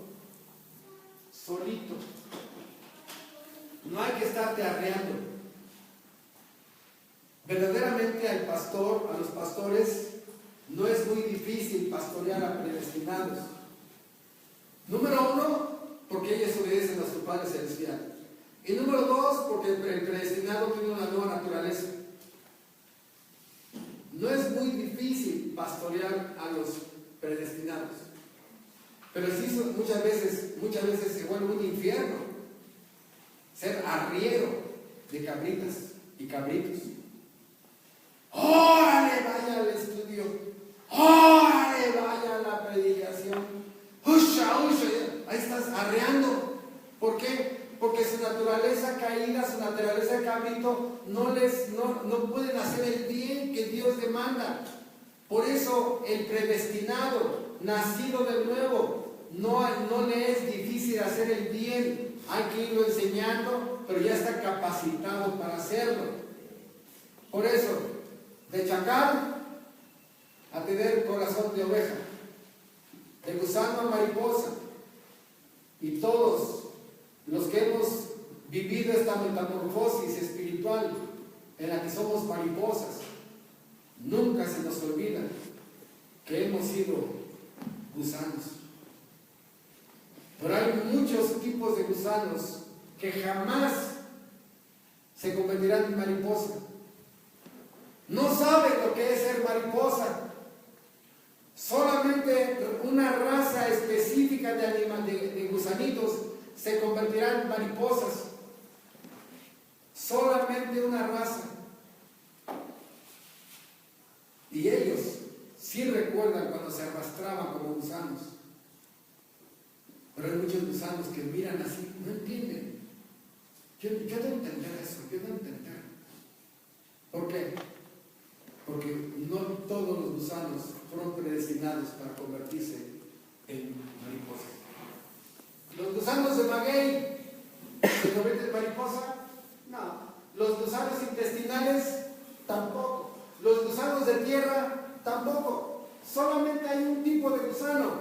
No hay que estarte arreando. Verdaderamente al pastor, a los pastores, no es muy difícil pastorear a predestinados. Número 1, porque ellos obedecen a su Padre Celestial. Y número 2, porque el predestinado tiene una nueva naturaleza. No es muy difícil pastorear a los predestinados. Pero sí, muchas veces se vuelve un infierno ser arriero de cabritas y cabritos. ¡Órale, vaya al estudio! ¡Órale, vaya a la predicación! ¡Usha! Ahí estás arreando. ¿Por qué? Porque su naturaleza caída, su naturaleza de cabrito, no pueden hacer el bien que Dios demanda. Por eso el predestinado, nacido de nuevo, no le es difícil hacer el bien. Hay que irlo enseñando, pero ya está capacitado para hacerlo. Por eso, de chacal a tener corazón de oveja, de gusano a mariposa. Y todos los que hemos vivido esta metamorfosis espiritual en la que somos mariposas, nunca se nos olvida que hemos sido gusanos. Pero hay muchos tipos de gusanos que jamás se convertirán en mariposa. No saben lo que es ser mariposa. Solamente una raza específica de gusanitos se convertirán en mariposas. Solamente una raza. Y ellos sí recuerdan cuando se arrastraban como gusanos. Pero hay muchos gusanos que miran así, no entienden. Yo debo entender eso, yo debo entender. ¿Por qué? Porque no todos los gusanos fueron predestinados para convertirse en mariposas. ¿Los gusanos de maguey se convierten en mariposa? No. ¿Los gusanos intestinales? Tampoco. ¿Los gusanos de tierra? Tampoco. Solamente hay un tipo de gusano.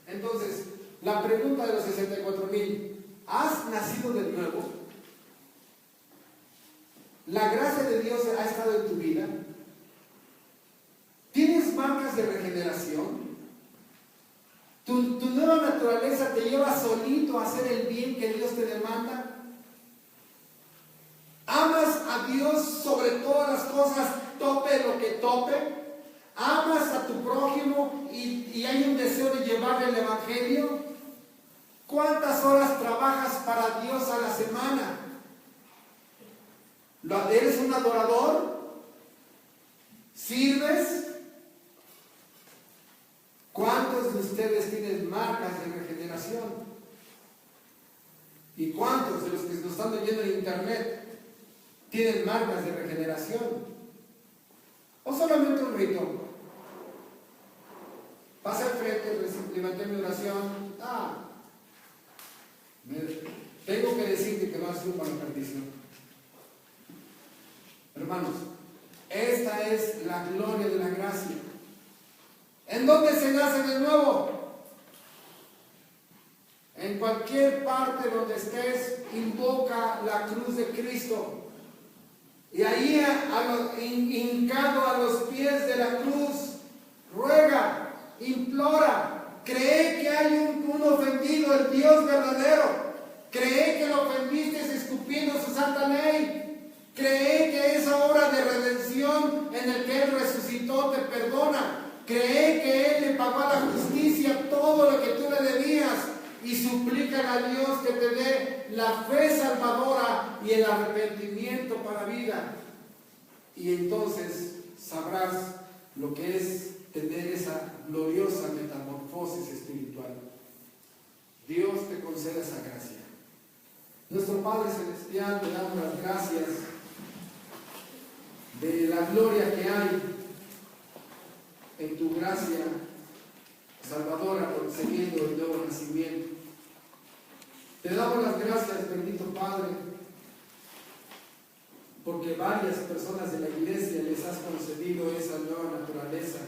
Entonces, la pregunta de los 64,000, ¿has nacido de nuevo? ¿La gracia de Dios ha estado en tu vida? ¿Tienes marcas de regeneración? ¿Tu nueva naturaleza te lleva solito a hacer el bien que Dios te demanda? ¿Amas a Dios sobre todas las cosas, tope lo que tope? ¿Amas a tu prójimo y hay un deseo de llevarle el evangelio? ¿Cuántas horas trabajas para Dios a la semana? ¿Eres un adorador? ¿Sirves? ¿Cuántos de ustedes tienen marcas de regeneración? ¿Y cuántos de los que nos están oyendo en internet tienen marcas de regeneración? ¿O solamente un rito? Pasé al frente, levanté mi oración. Tengo que decirte que no has sido para la perdición. Hermanos, esta es la gloria de la gracia. ¿En dónde se nace de nuevo? En cualquier parte donde estés, invoca la cruz de Cristo. Y ahí, hincado a los pies de la cruz, ruega, implora, cree que hay un ofendido, el Dios verdadero. Cree que lo ofendiste escupiendo su santa ley. Cree que esa obra de redención en el que Él resucitó te perdona. Cree que Él le pagó a la justicia todo lo que tú le debías. Y suplica a Dios que te dé la fe salvadora y el arrepentimiento para vida. Y entonces sabrás lo que es tener esa gloriosa metamorfosis espiritual. Dios te concede esa gracia. Nuestro Padre Celestial, te damos las gracias de la gloria que hay en tu gracia salvadora, concediendo el nuevo nacimiento. Te damos las gracias, bendito Padre, porque varias personas de la iglesia les has concedido esa nueva naturaleza.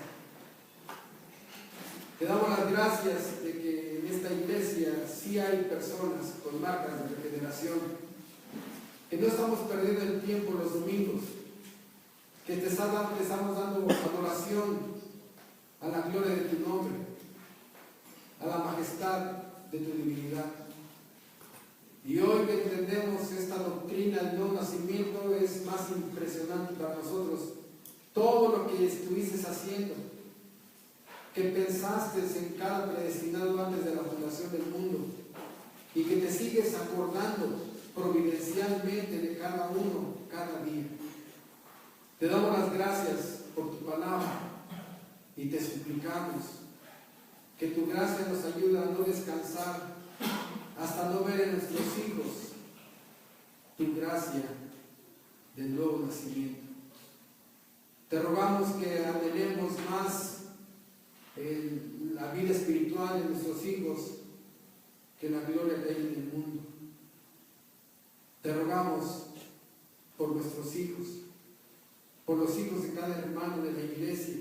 Te damos las gracias de que en esta iglesia sí hay personas con marcas de regeneración, que no estamos perdiendo el tiempo los domingos, que te estamos dando adoración a la gloria de tu nombre, a la majestad de tu divinidad. Y hoy que entendemos esta doctrina del nuevo nacimiento, es más impresionante para nosotros todo lo que estuviste haciendo, que pensaste en cada predestinado antes de la fundación del mundo y que te sigues acordando providencialmente de cada uno, cada día. Te damos las gracias por tu palabra y te suplicamos que tu gracia nos ayude a no descansar hasta no ver en nuestros hijos tu gracia del nuevo nacimiento. Te rogamos que anhelemos más la vida espiritual de nuestros hijos, que la gloria reine en el mundo. Te rogamos por nuestros hijos, por los hijos de cada hermano de la iglesia,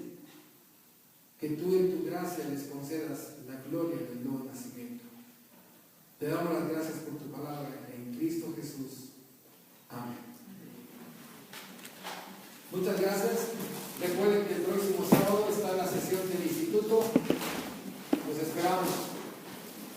que tú en tu gracia les concedas la gloria del nuevo nacimiento. Te damos las gracias por tu palabra en Cristo Jesús. Amén. Muchas gracias. Recuerden que el próximo sábado está la sesión del instituto.